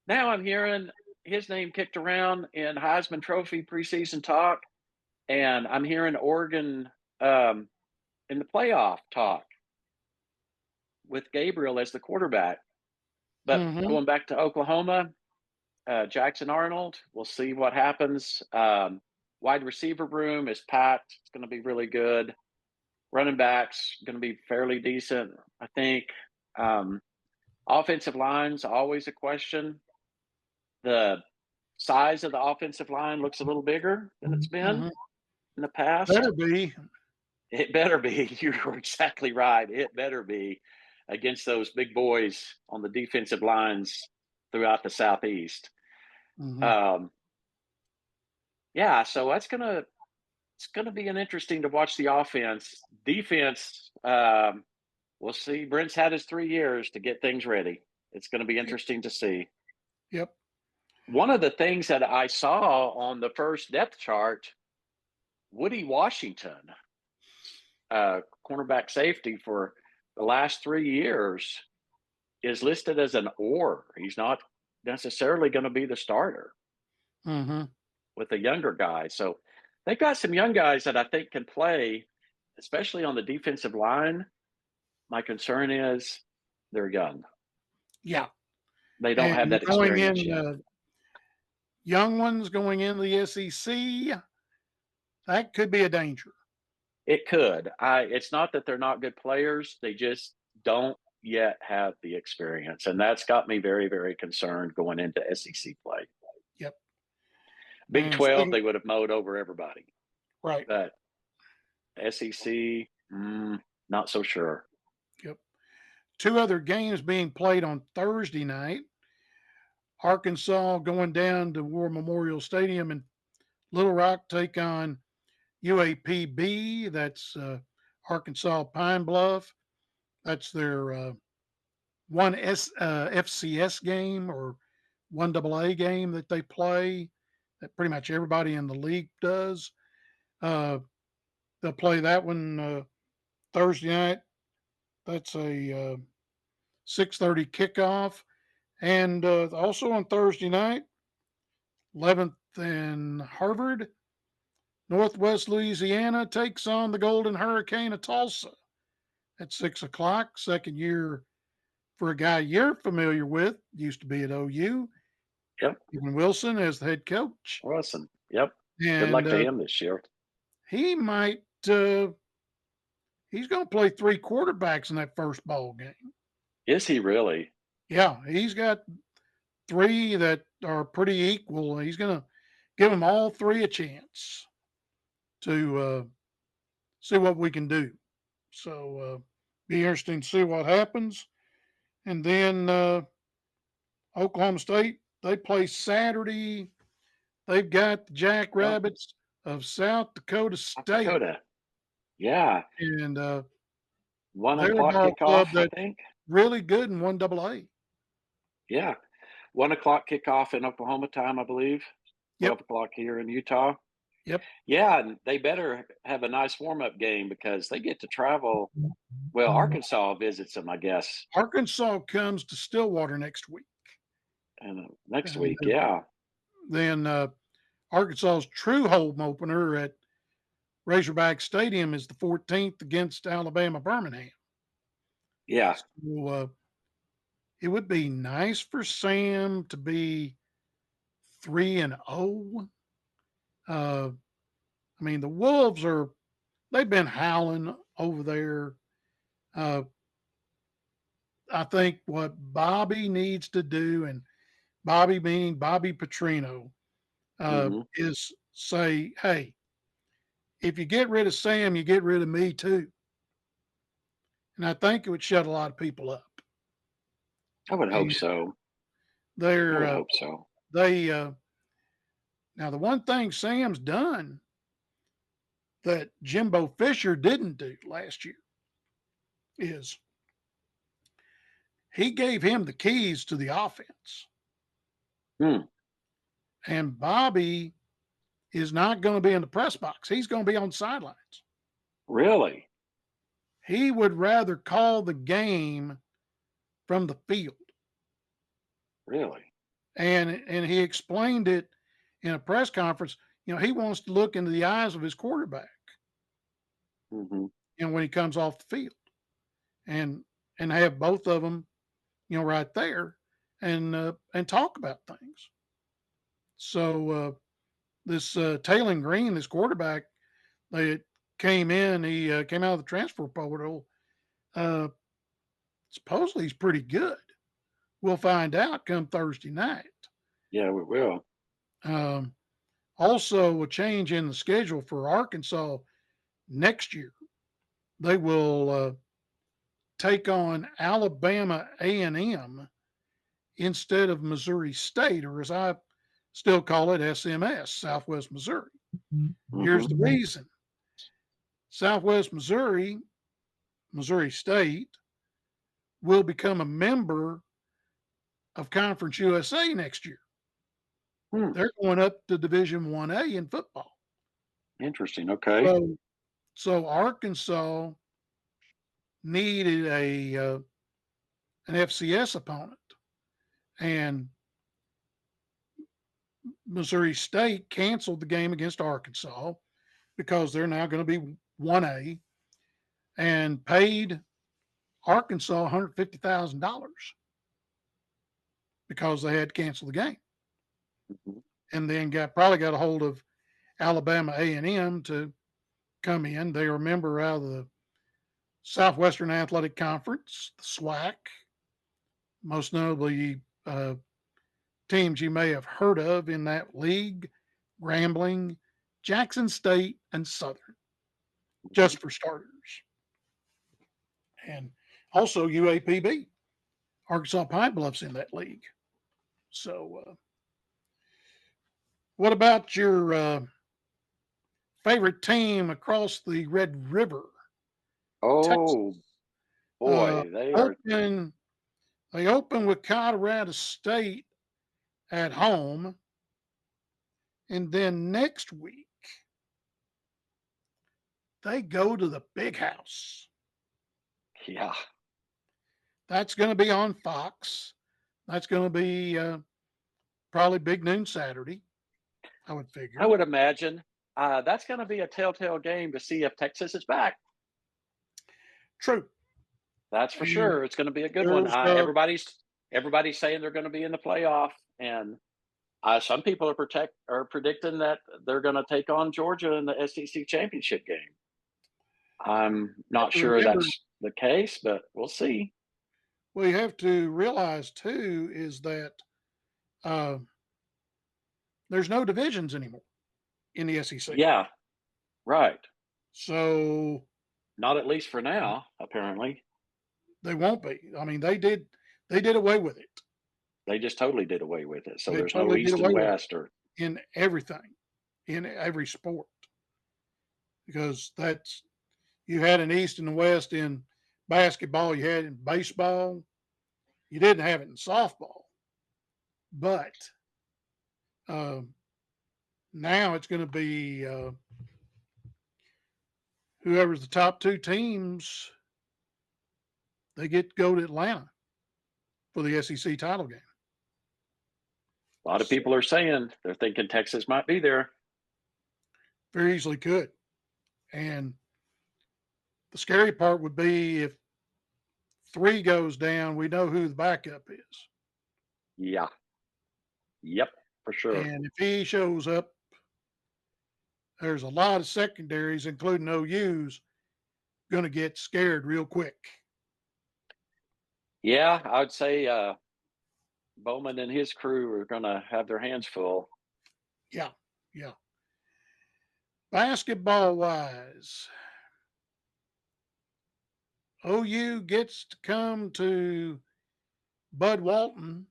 Now I'm hearing his name kicked around in Heisman Trophy preseason talk, and I'm hearing Oregon um, in the playoff talk with Gabriel as the quarterback. But Hmm. going back to Oklahoma, Jackson Arnold, we'll see what happens. Wide receiver room is packed. It's going to be really good. Running backs going to be fairly decent, I think. Um, Offensive line's always a question. The size of the offensive line looks a little bigger than it's been Mhm. in the past. Better be. It better be. You're exactly right. It better be against those big boys on the defensive lines throughout the Southeast. Mhm. Um, yeah, so it's gonna be an interesting to watch the offense. Defense, we'll see. Brent's had his 3 years to get things ready. It's gonna be Yep. interesting to see. Yep. One of the things that I saw on the first depth chart, Woody Washington, cornerback safety for the last 3 years, is listed as an or. He's not necessarily going to be the starter Mhm. with the younger guys. So they've got some young guys that I think can play, especially on the defensive line. My concern is they're young. Yeah. They don't have And that going experience in, yet. young ones going in the SEC, that could be a danger. It could. It's not that they're not good players. They just don't yet have the experience. And that's got me very, very concerned going into SEC play. Yep. Big And 12, speaking they would have mowed over everybody. right. But SEC, not so sure. Yep. Two other games being played on Thursday night. Arkansas going down to War Memorial Stadium in Little Rock take on UAPB. That's Arkansas Pine Bluff. That's their one FCS game or one AA game that they play. That pretty much everybody in the league does. Uh, they'll play that one Thursday night. That's a 6:30 kickoff, and also on Thursday night, 11th and Harvard. Northwest Louisiana takes on the Golden Hurricane of Tulsa at 6 o'clock. Second year for a guy you're familiar with, used to be at OU, Yep. Stephen Wilson as the head coach. Wilson. Yep. Good And luck to him this year. he might, he's going to play three quarterbacks in that first ball game. Is he really? Yeah, he's got three that are pretty equal. He's going to give them all three a chance to see what we can do. So be interesting to see what happens. And then Oklahoma State, they play Saturday. They've got the Yep. Jackrabbits of South Dakota South State, Dakota. Yeah. and 1 they're a o'clock ball club kickoff, I that's think. really good in one double A. Yeah. 1 o'clock kickoff in Oklahoma time, I believe. Yep, 12 o'clock here in Utah. yep. Yeah, and they better have a nice warm-up game because they get to travel. Well, Arkansas visits them, I guess, Arkansas comes to Stillwater next week, and next and week. Yeah, then Arkansas's true home opener at Razorback Stadium is the 14th against Alabama Birmingham. yeah. So it would be nice for Sam to be 3-0. I mean, the Wolves they've been howling over there. Uh, I think what Bobby needs to do, and Bobby meaning Bobby Petrino, Hmm. is say, hey, if you get rid of Sam, you get rid of me too. And I think it would shut a lot of people up. I would hope And so. I they're would hope so. they now the one thing Sam's done that Jimbo Fisher didn't do last year is he gave him the keys to the offense. Hmm. And Bobby is not going to be in the press box. He's going to be on the sidelines. Really? He would rather call the game from the field. Really? And he explained it in a press conference. He wants to look into the eyes of his quarterback, Hmm. when he comes off the field and have both of them, right there and talk about things. So this Taylor Green, this quarterback, they came in. He came out of the transfer portal. Uh, Supposedly he's pretty good. We'll find out come Thursday night. Yeah, we will. Um, Also, a change in the schedule for Arkansas next year. They will take on Alabama A&M instead of Missouri State, or as I still call it, SMS, Southwest Missouri. Here's Hmm. the reason: Southwest Missouri, Missouri State, will become a member of Conference USA next year. Hmm. They're going up to Division 1A in football. Interesting. Okay. So, so Arkansas needed an FCS opponent, and Missouri State canceled the game against Arkansas because they're now going to be 1A, and paid Arkansas $150,000 because they had to cancel the game, Mhm. and then probably got a hold of Alabama A&M to come in. They are a member out of the Southwestern Athletic Conference, the SWAC, most notably teams you may have heard of in that league: Grambling, Jackson State, and Southern, Mhm. just for starters. And also UAPB, Arkansas Pine Bluffs, in that league. So, what about your favorite team across the Red River, Texas? Oh Uh, boy, they are. open, they open with Colorado State at home, and then next week they go to the Big House. Yeah, That's going to be on Fox. That's going to be probably big noon Saturday, I would I figure. would imagine that's going to be a telltale game to see if Texas is back. True. That's for And sure. It's going to be a good one. there's Everybody's saying they're going to be in the playoff, and some people are predicting that they're going to take on Georgia in the SEC championship game. I'm have not to sure remember, that's the case, but we'll see. we have to realize too, is that uh, there's no divisions anymore in the SEC. Yeah, right. So Not at least for now, apparently. they won't be. I mean, they did away with it. They just totally did away with it. So They there's no totally did East and away with West or it in everything, in every sport, because that's, you had an East and a West in basketball, you had in baseball, you didn't have it in softball, but um, now it's going to be whoever's the top two teams, they get to go to Atlanta for the SEC title game. a lot of So people are saying they're thinking Texas might be there. very easily could. And the scary part would be if three goes down, we know who the backup is. Yeah. Yep, for sure. And if he shows up, there's a lot of secondaries, including OU's, going to get scared real quick. Yeah, I would say Bowman and his crew are going to have their hands full. Yeah, yeah. Basketball wise, OU gets to come to Bud Walton,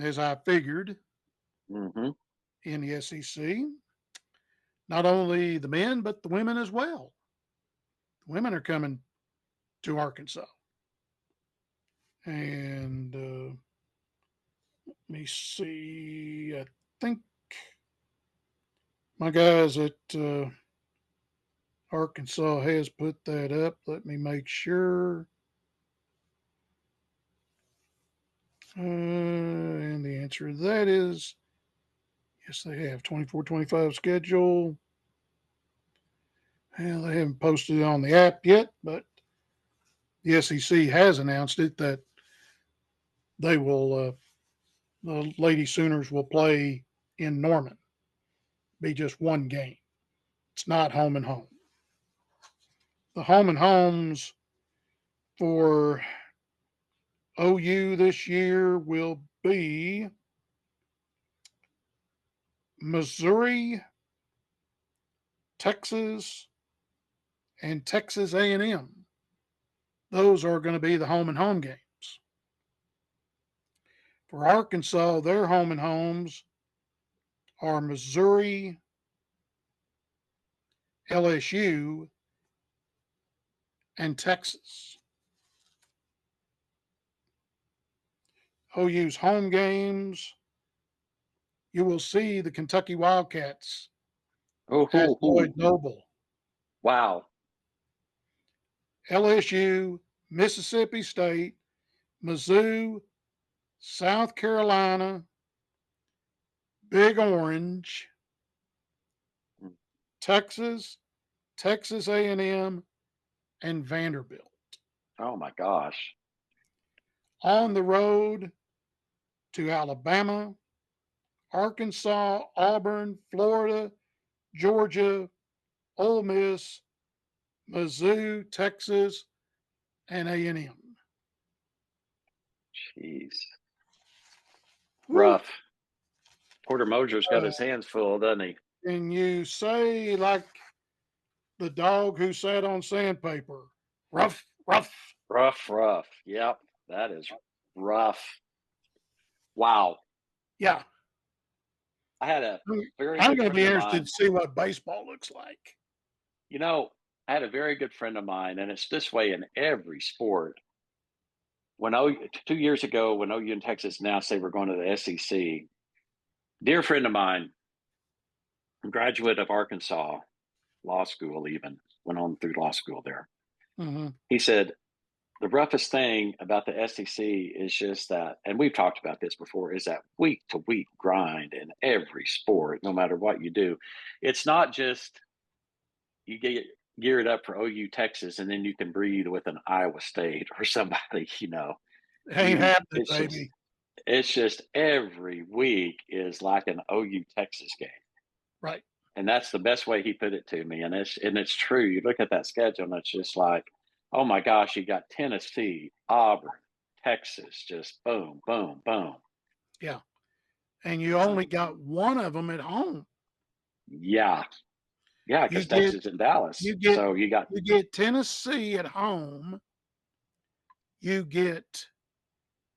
as I figured, Hmm. in the SEC. Not only the men, but the women as well. The women are coming to Arkansas. And let me see. I think my guys at Arkansas has put that up. Let me make sure. And the answer to that is yes, they have 24-25 schedule. And they haven't posted it on the app yet, but the SEC has announced it that they will, the Lady Sooners will play in Norman, be just one game. It's not home and home. the home and homes for OU this year will be Missouri, Texas, and Texas A&M. Those are going to be the home and home games. For Arkansas, their home and homes are Missouri, LSU, and Texas. OU's home games, you will see the Kentucky Wildcats Oh, at hoo, Lloyd hoo. Noble. Wow. LSU, Mississippi State, Mizzou, South Carolina, Big Orange, Mm. Texas, Texas A&M, and Vanderbilt. Oh my gosh. On the road to Alabama, Arkansas, Auburn, Florida, Georgia, Ole Miss, Mizzou, Texas, and A&M. Jeez. Woo. Rough. Porter Moser's got Uh, his hands full, doesn't he? and you say like the dog who sat on sandpaper, rough, rough. Rough, rough. Yep. That is rough. Wow. Yeah, I had a very I'm good going to be friend of interested to mine. see what baseball looks like. You know, I had a very good friend of mine, and it's this way in every sport. When 2 years ago, when OU and Texas announced they were going to the SEC, dear friend of mine, graduate of Arkansas law school, even went on through law school there. Hmm. He said, the roughest thing about the SEC is just that, and we've talked about this before, is that week to week grind in every sport, no matter what you do. It's not just you get geared up for OU Texas and then you can breathe with an Iowa State or somebody, Ain't happening, it's just baby. every week is like an OU Texas game. Right. And that's the best way he put it to me. And it's true. You look at that schedule and it's just like, oh my gosh, you got Tennessee, Auburn, Texas, just boom, boom, boom. Yeah. And you only got one of them at home. Yeah. Yeah, You because get Texas and Dallas. you get So you got you get Tennessee at home. You get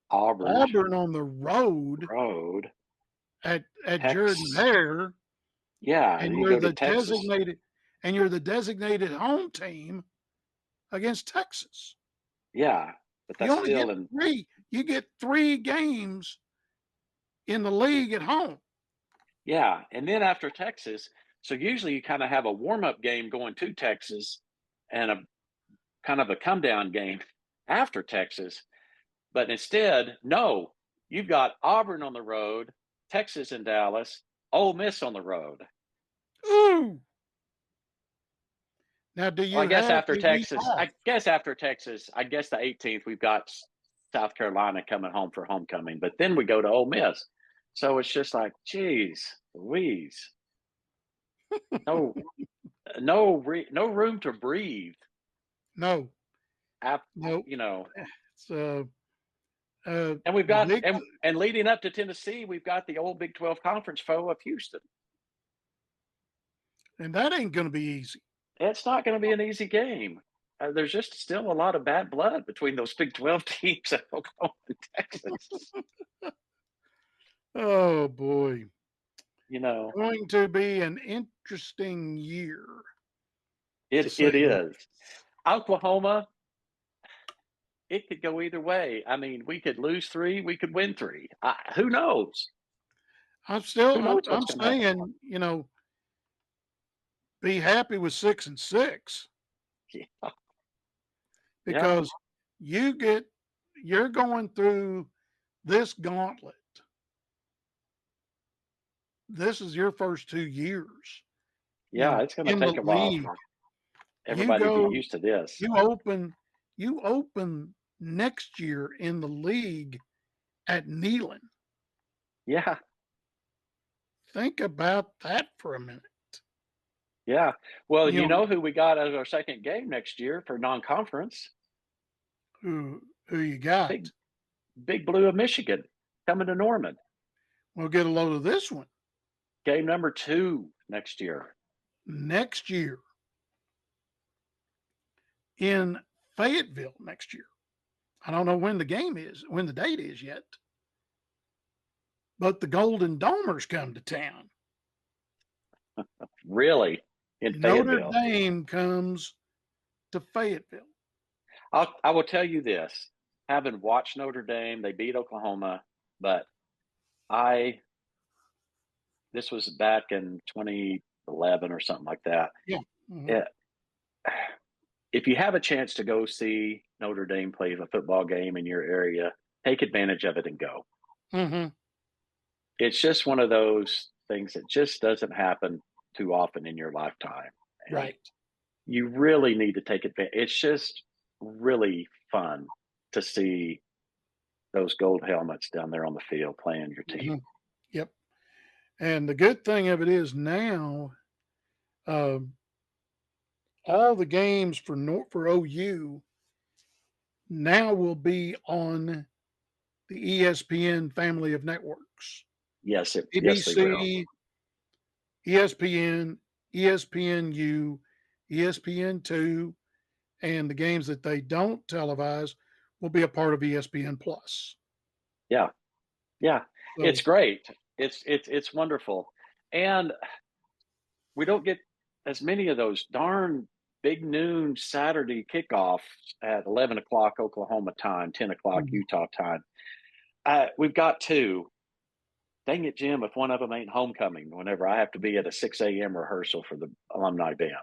Auburn Auburn on the road road, at Jordan Texas. Hare, Yeah, and you you're go to the Texas. designated home team against Texas. Yeah, but You that's only get still in. three. You get three games in the league at home. Yeah, and then after Texas, so usually you kind of have a warm up game going to Texas and a kind of a come down game after Texas. But instead, no, you've got Auburn on the road, Texas and Dallas, Ole Miss on the road. Ooh. Now, do Well, I you guess have after a week Texas, off? I guess the 18th, we've got South Carolina coming home for homecoming, but then we go to Ole Miss. So it's just like, geez, Louise, no, no room to breathe. No, Ap- no. you know, It's uh, and we've the got big and leading up to Tennessee, we've got the old Big 12 conference foe of Houston. and that ain't going to be easy. It's not going to be an easy game. There's just still a lot of bad blood between those Big 12 teams at Oklahoma and Texas. Oh boy, You know, going to be an interesting year to say it the is. least. Oklahoma, it could go either way. I mean, we could lose three, we could win three. Who knows? Who knows I'm what's going to happen? saying, be happy with 6-6 Yeah, yeah, because you get you're going through this gauntlet. This is your first 2 years, yeah. It's going to in the take a while league. for You everybody to get go, used to this. you open, you open next year in the league at Neyland. Yeah, Think about that for a minute. Yeah. Well, You you know, know who we got as our second game next year for non-conference? who you Big got? Big Blue of Michigan coming to Norman. We'll get a load of this one Game number 2 next year. next year in Fayetteville next year. I don't know when the game is, when the date is yet, but the Golden Domers come to town. Really? In Notre Fayetteville. Dame comes to Fayetteville. I will tell you this, having watched Notre Dame, they beat Oklahoma, but I this was back in 2011 or something like that. Yeah. Hmm. Eh, if you have a chance to go see Notre Dame play a football game in your area, take advantage of it and go. Hmm. It's just one of those things that just doesn't happen too often in your lifetime, and Right. you really need to take advantage. It's just really fun to see those gold helmets down there on the field playing your team. Hmm. Yep. And the good thing of it is now, um, all the games for OU now will be on the ESPN family of networks. Yes, they will. ABC, ESPN, ESPNU, ESPN2, and the games that they don't televise will be a part of ESPN Plus. Yeah, yeah, So it's great. It's wonderful, and we don't get as many of those darn big noon Saturday kickoffs at 11 o'clock Oklahoma time, 10 o'clock mhm, Utah time. We've got two. Dang it, Jim! If one of them ain't homecoming, whenever I have to be at a 6 a.m. rehearsal for the alumni band.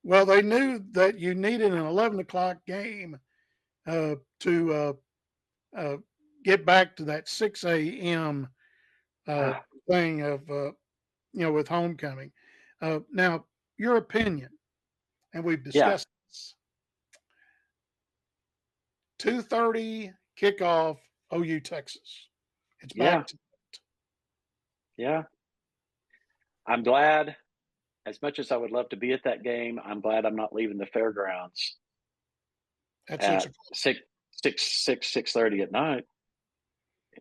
well, they knew that you needed an 11 o'clock game to uh, get back to that 6 a.m. uh, Ah, thing of with homecoming. Now, your opinion, and we've yeah, discussed this. 2:30 kickoff, OU Texas. It's yeah, back to yeah. I'm glad. As much as I would love to be at that game, I'm glad I'm not leaving the fairgrounds at six at o'clock. 6:30 at night.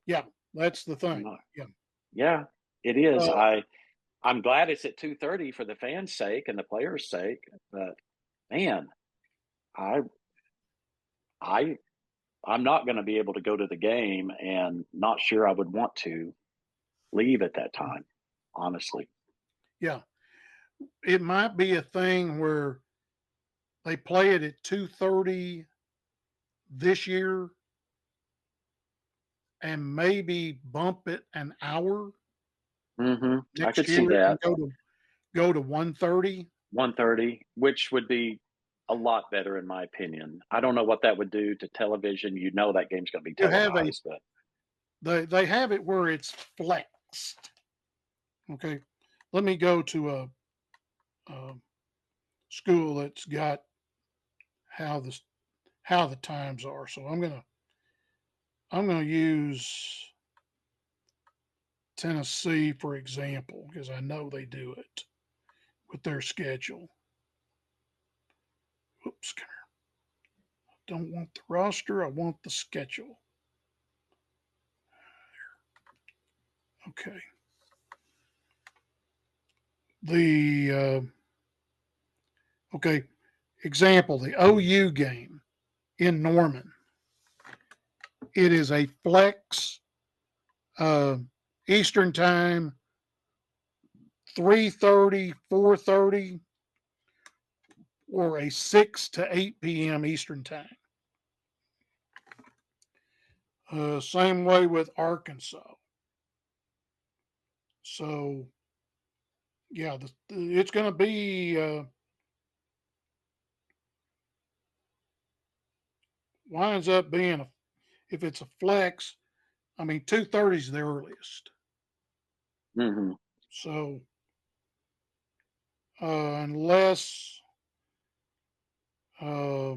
Yeah, that's the I'm thing. not. Yeah. Yeah, it is. Uh, I'm glad it's at 2:30 for the fans' sake and the players' sake, but man, I I I'm not going to be able to go to the game, and not sure I would want to leave at that time, honestly. yeah. It might be a thing where they play it at 2:30 this year and maybe bump it an hour I next could year see and that. go to 1:30. 1:30, which would be a lot better in my opinion. I don't know what that would do to television. You know that game's going to be You have a televised, but they have it where it's flexed. Okay. Let me go to a school that's got how the how the times are. So I'm gonna use Tennessee for example because I know they do it with their schedule. Oops, come here. Don't want the roster. I want the schedule. Okay. The okay example the OU game in Norman. It is a flex uh, Eastern time 3:30, 4:30, or a 6 to 8 p.m. Eastern time. Same way with Arkansas. So, yeah, it's going to be winds up being if it's a flex. I mean, 2:30 is the earliest. mhm. So, unless uh,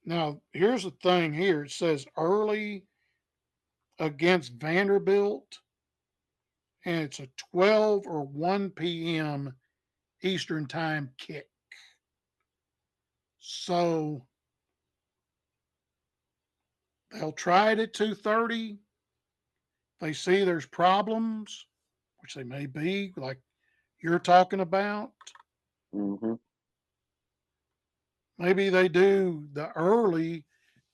now here's the thing. Here it says early against Vanderbilt and it's a 12 or 1 p.m. Eastern time kick. So they'll try it at 2:30. They see there's problems, which they may be, like you're talking about. Hmm. Maybe they do the early,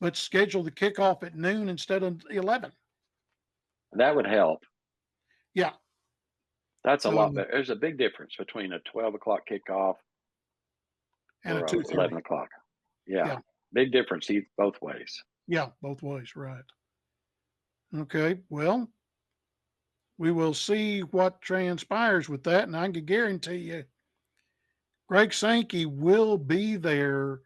but schedule the kickoff at noon instead of 11. That would help. Yeah. That's a So, lot better. There's a big difference between a 12 o'clock kickoff and a or a 2:30. 11 o'clock. Yeah, Yeah. big difference both ways. Yeah. Both ways. Right. Okay. Well, we will see what transpires with that. And I can guarantee you, Greg Sankey will be there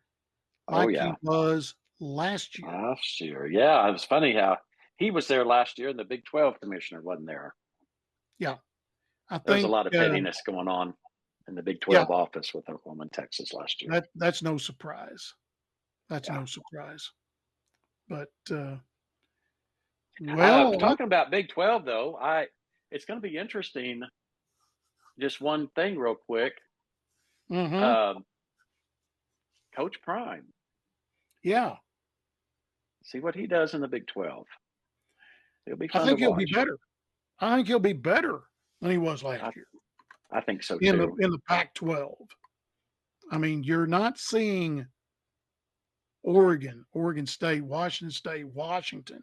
Oh like he yeah, was last year. last year. Yeah, it was funny how he was there last year and the Big 12 commissioner wasn't there. Yeah. I There was a think, lot of pettiness going on in the Big yeah, 12 office with Oklahoma and Texas last year. that's no surprise. That's Yeah. no surprise. But, well, Talking about Big 12 though, I it's going to be interesting. Just one thing, real quick. mm-hmm. Um, Coach Prime, Yeah. see what he does in the Big 12. It'll be I fun to think he'll be watch. better. I think he'll be better than he was I, last year I think so in the too. Pac-12. I mean, you're not seeing Oregon, Oregon State, Washington,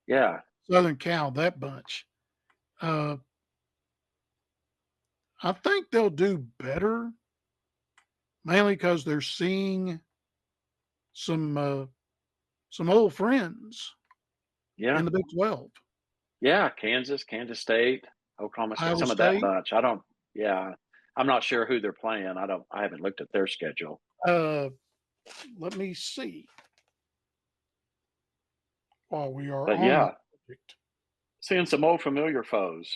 Yeah, Southern Cal, that bunch. Uh, I think they'll do better, mainly because they're seeing some uh, some old friends yeah, in the Big 12. yeah. Kansas State, Oklahoma State, Iowa some of that State. bunch. I don't. Yeah, I'm not sure who they're playing. I don't. I haven't looked at their schedule. Uh, Let me see while we are But on the yeah, subject. seeing some old familiar foes.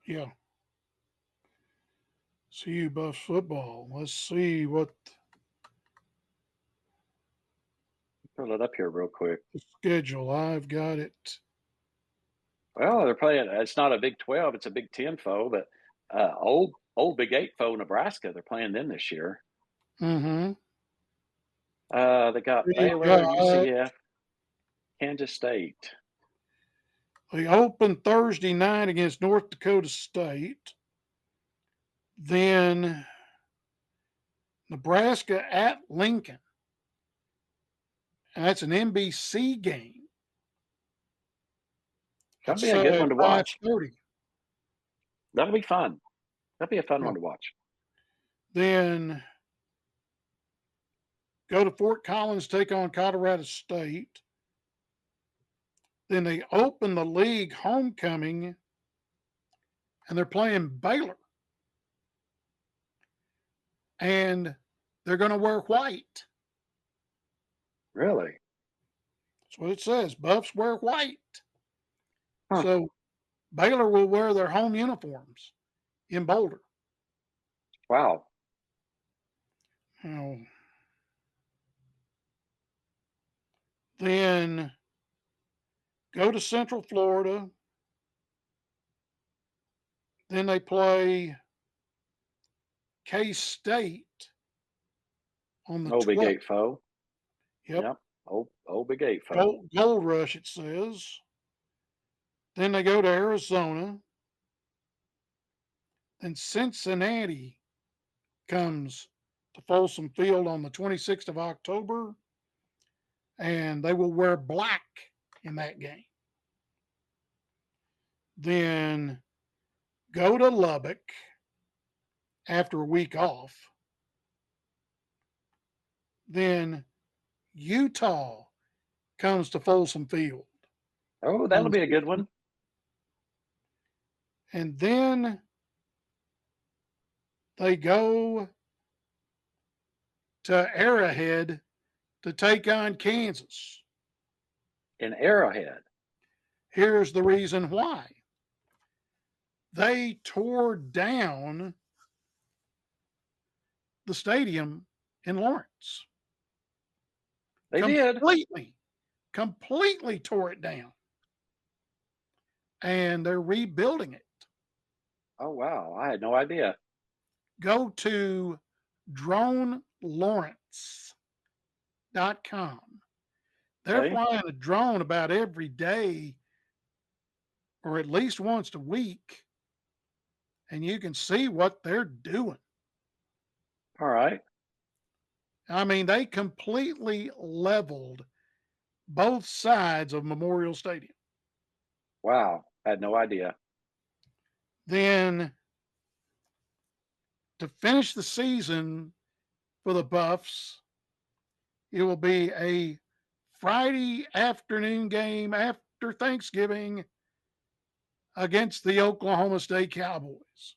Yeah, CU Buffs football. Let's see what Pull it up here real quick. the schedule. I've got it. Well, they're playing. It's not a Big 12; it's a Big 10 foe. But old Big 8 foe, Nebraska. They're playing them this year. Mm-hmm. They got We Baylor, got UCF, Kansas State. the open Thursday night against North Dakota State. Then Nebraska at Lincoln. And that's an NBC game. That'll That's be a good at one to watch. 5:30. That'll be fun. That'll be a fun Yeah. one to watch. Then go to Fort Collins, take on Colorado State. Then they open the league homecoming and they're playing Baylor. And they're going to wear white. Really? That's what it says. Buffs wear white. Huh. So Baylor will wear their home uniforms in Boulder. Wow. Now, then go to Central Florida. Then they play K State on the Old Big 12th. 8 foe. Yep. Yep. Old Big 8 foe. Gold Rush, it says. Then they go to Arizona. Then Cincinnati comes to Folsom Field on the 26th of October, and they will wear black in that game. Then go to Lubbock after a week off. Then Utah comes to Folsom Field Oh, on that'll the be a good 16th. one. And then they go to Arrowhead to take on Kansas. In Arrowhead. Here's the reason why. They tore down the stadium in Lawrence. They did. Completely, completely tore it down. and they're rebuilding it. Oh, wow. I had no idea. Go to dronelawrence.com. They're Okay. flying a drone about every day or at least once a week, and you can see what they're doing. All right. I mean, they completely leveled both sides of Memorial Stadium. Wow. I had no idea. Then to finish the season for the Buffs, it will be a Friday afternoon game after Thanksgiving against the Oklahoma State Cowboys.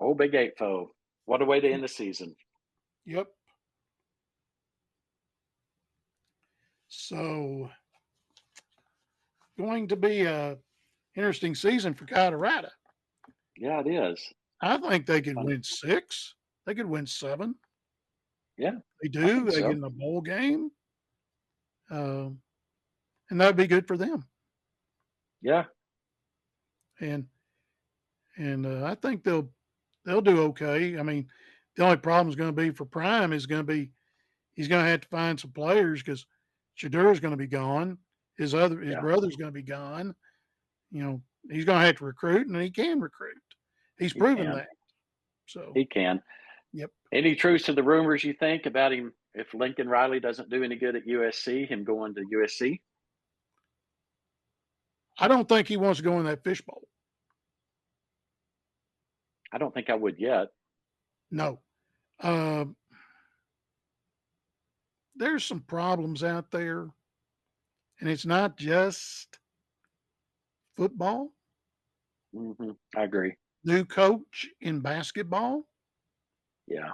Oh, Big Eight foe. What a way to end the season. Yep. So going to be a interesting season for Colorado. Yeah, it is. I think they could Fun. win six. They could win seven. Yeah, They I do. think They get so. in a bowl game, um, and that'd be good for them. Yeah, And I think they'll do okay. I mean, the only problem is going to be for Prime is going to be he's going to have to find some players because Shadur is going to be gone. His yeah. brother's going to be gone. You know, he's going to have to recruit, and he can recruit. He's He proven can. that. So, He can. yep. Any truth to the rumors you think about him if Lincoln Riley doesn't do any good at USC, him going to USC? I don't think he wants to go in that fishbowl. I don't think I would yet. No. Uh, there's some problems out there, and it's not just football. I agree. New coach in basketball, Yeah.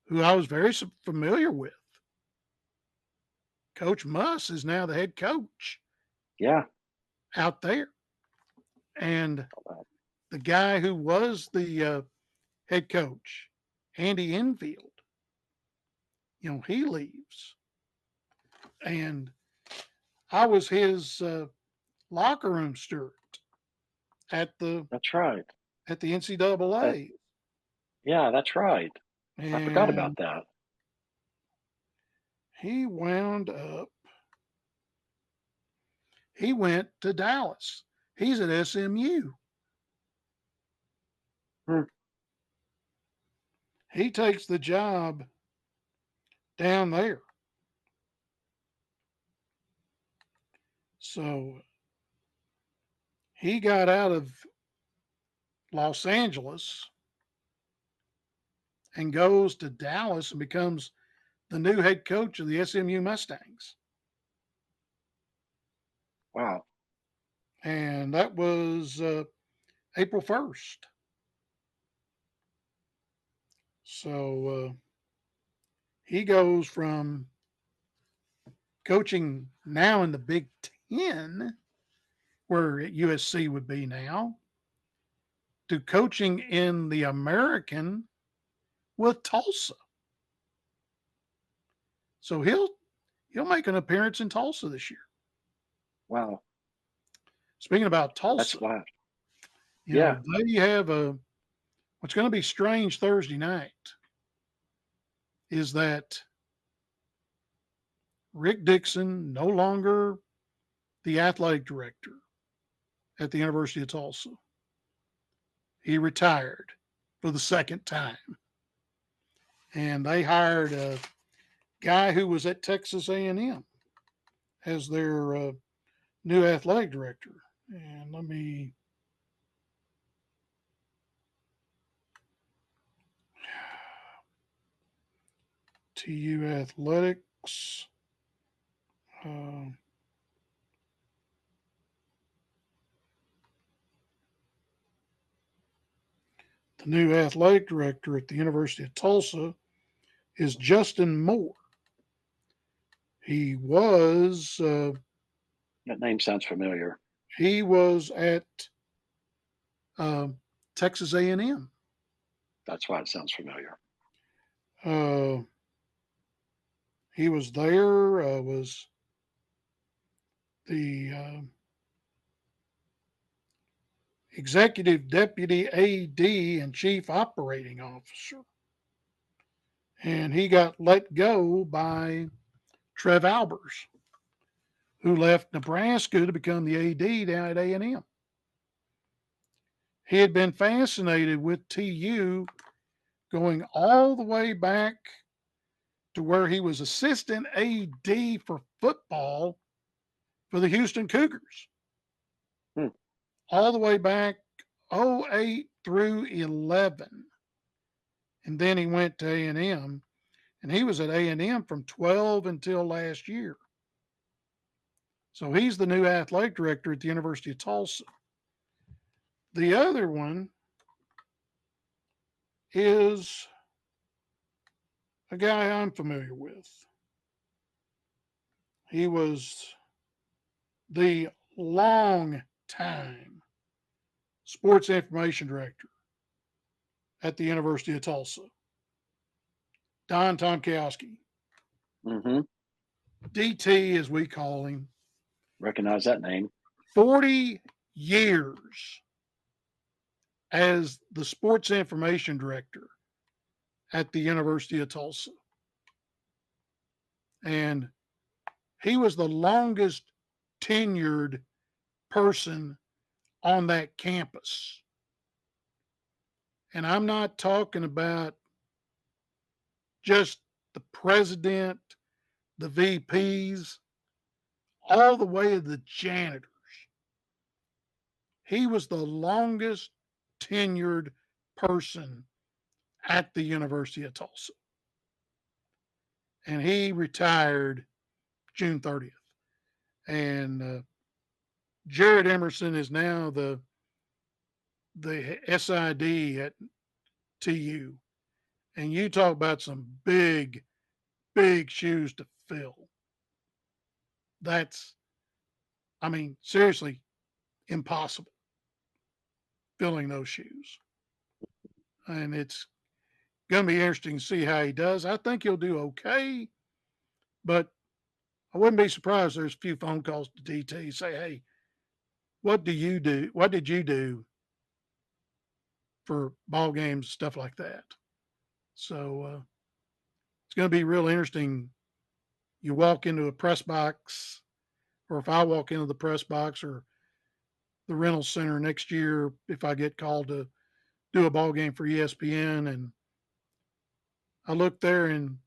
who I was very familiar with. Coach Muss is now the head coach Yeah. out there. And Uh, the guy who was the head coach, Andy Enfield, he leaves. And I was his locker room steward at the That's right. Uh, NCAA. yeah, that's right. I forgot about And that. he wound up, he went to Dallas. He's at SMU. Hmm. He takes the job down there. So he got out of Los Angeles and goes to Dallas and becomes the new head coach of the SMU Mustangs. Wow. And that was April 1st. So he goes from coaching now in the Big Ten, where USC would be now, to coaching in the American with Tulsa. So he'll make an appearance in Tulsa this year. Wow. Speaking about That's Tulsa, wow. Yeah. they have what's going to be strange Thursday night is that Rick Dixon, no longer the athletic director at the University of Tulsa, he retired for the second time, and they hired a guy who was at Texas A&M as their new athletic director. And let me TU Athletics. Uh, the new athletic director at the University of Tulsa is Justin Moore. He was That name sounds familiar. he was at uh, Texas A&M. That's why it sounds familiar. Uh, he was there. Was the executive deputy AD and chief operating officer. And he got let go by Trev Albers, who left Nebraska to become the AD down at A&M. He had been fascinated with TU going all the way back to where he was assistant AD for football for the Houston Cougars, Hmm. all the way back '08 through 11. And then he went to A&M, and he was at A&M from 12 until last year. So he's the new athletic director at the University of Tulsa. The other one is a guy I'm familiar with. He was the long time sports information director at the University of Tulsa, Don Tomkowski, Mm-hmm. DT as we call him, Recognize that name. 40 years as the sports information director at the University of Tulsa. And he was the longest tenured person on that campus. And I'm not talking about just the president, the VPs, all the way to the janitors. He was the longest tenured person at the University of Tulsa. And he retired June 30th. And Jared Emerson is now the SID at TU. And you talk about some big, big shoes to fill. That's, I mean, seriously, impossible filling those shoes. And it's going to be interesting to see how he does. I think he'll do okay, but I wouldn't be surprised there's a few phone calls to DT say, hey, what do you do? What did you do for ball games, stuff like that? So it's going to be real interesting. You walk into a press box, or if I walk into the press box or the rental center next year, if I get called to do a ball game for ESPN, and I look there and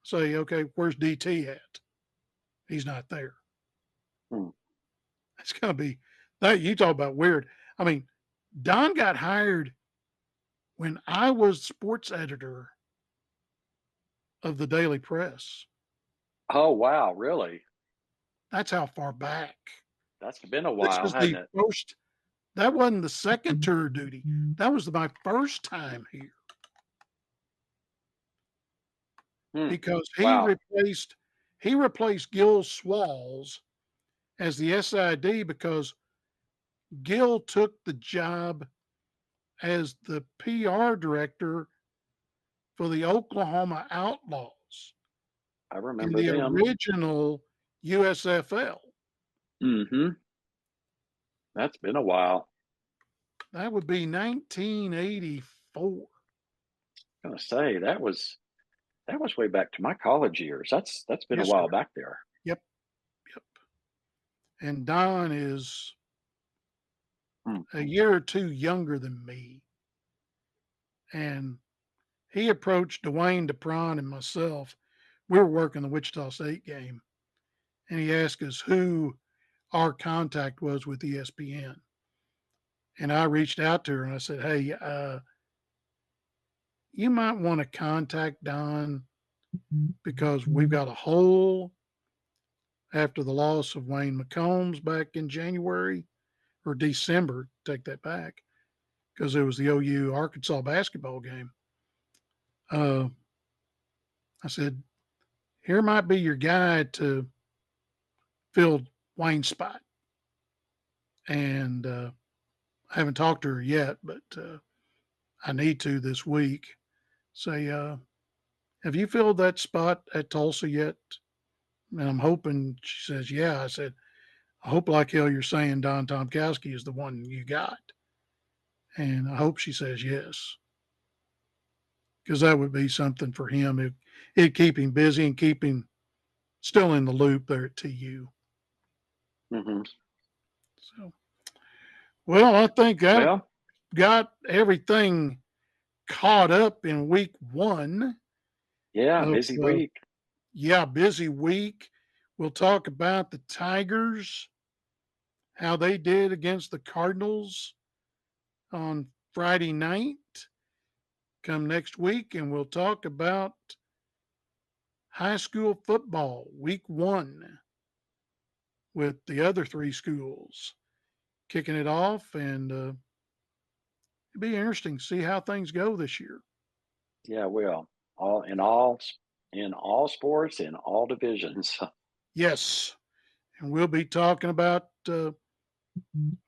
say, okay, where's DT at? He's not there. Hmm. It's going to be that you talk about weird. I mean, Don got hired when I was sports editor of the Daily Press. Oh, wow. Really? That's how far back. That's been a This while, was the hasn't it? first, that wasn't the second tour duty. That was my first time here Hmm. because Wow. he replaced Gil Swalls as the SID because Gil took the job as the PR director for the Oklahoma Outlaws I in remember the them. original USFL. Mm-hmm. That's been a while. That would be 1984. I'm gonna say that was way back to my college years. That's been a Yes, while sir. back there. Yep, yep. And Don is Hmm. a year or two younger than me. And he approached Dwayne DePron and myself. We were working the Wichita State game. And he asked us who our contact was with ESPN. And I reached out to her and I said, hey, you might want to contact Don because we've got a hole after the loss of Wayne McCombs back in January or December. Take that back because it was the OU Arkansas basketball game. Uh, I said, here might be your guy to fill Wayne's spot. And I haven't talked to her yet, but I need to this week. Say, have you filled that spot at Tulsa yet? And I'm hoping she says, yeah. I said, I hope like hell you're saying Don Tomkowski is the one you got. And I hope she says yes, because that would be something for him. It'd keep him busy and keep him still in the loop there at TU. Hmm. So, well, I think I Well, got everything caught up in week one yeah, of, busy week. yeah, busy week. We'll talk about the Tigers, how they did against the Cardinals on Friday night. Come next week, and we'll talk about high school football, week one, with the other three schools kicking it off. And it'd be interesting to see how things go this year. Yeah, well, all sports in all divisions. Yes. And we'll be talking about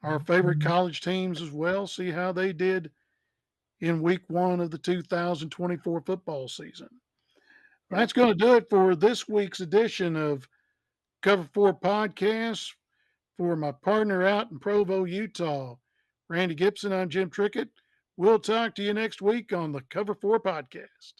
our favorite college teams as well, see how they did in week one of the 2024 football season. Yeah. That's going to do it for this week's edition of Cover 4 Podcast. For my partner out in Provo, Utah, Randy Gibson, I'm Jim Trickett. We'll talk to you next week on the Cover 4 Podcast.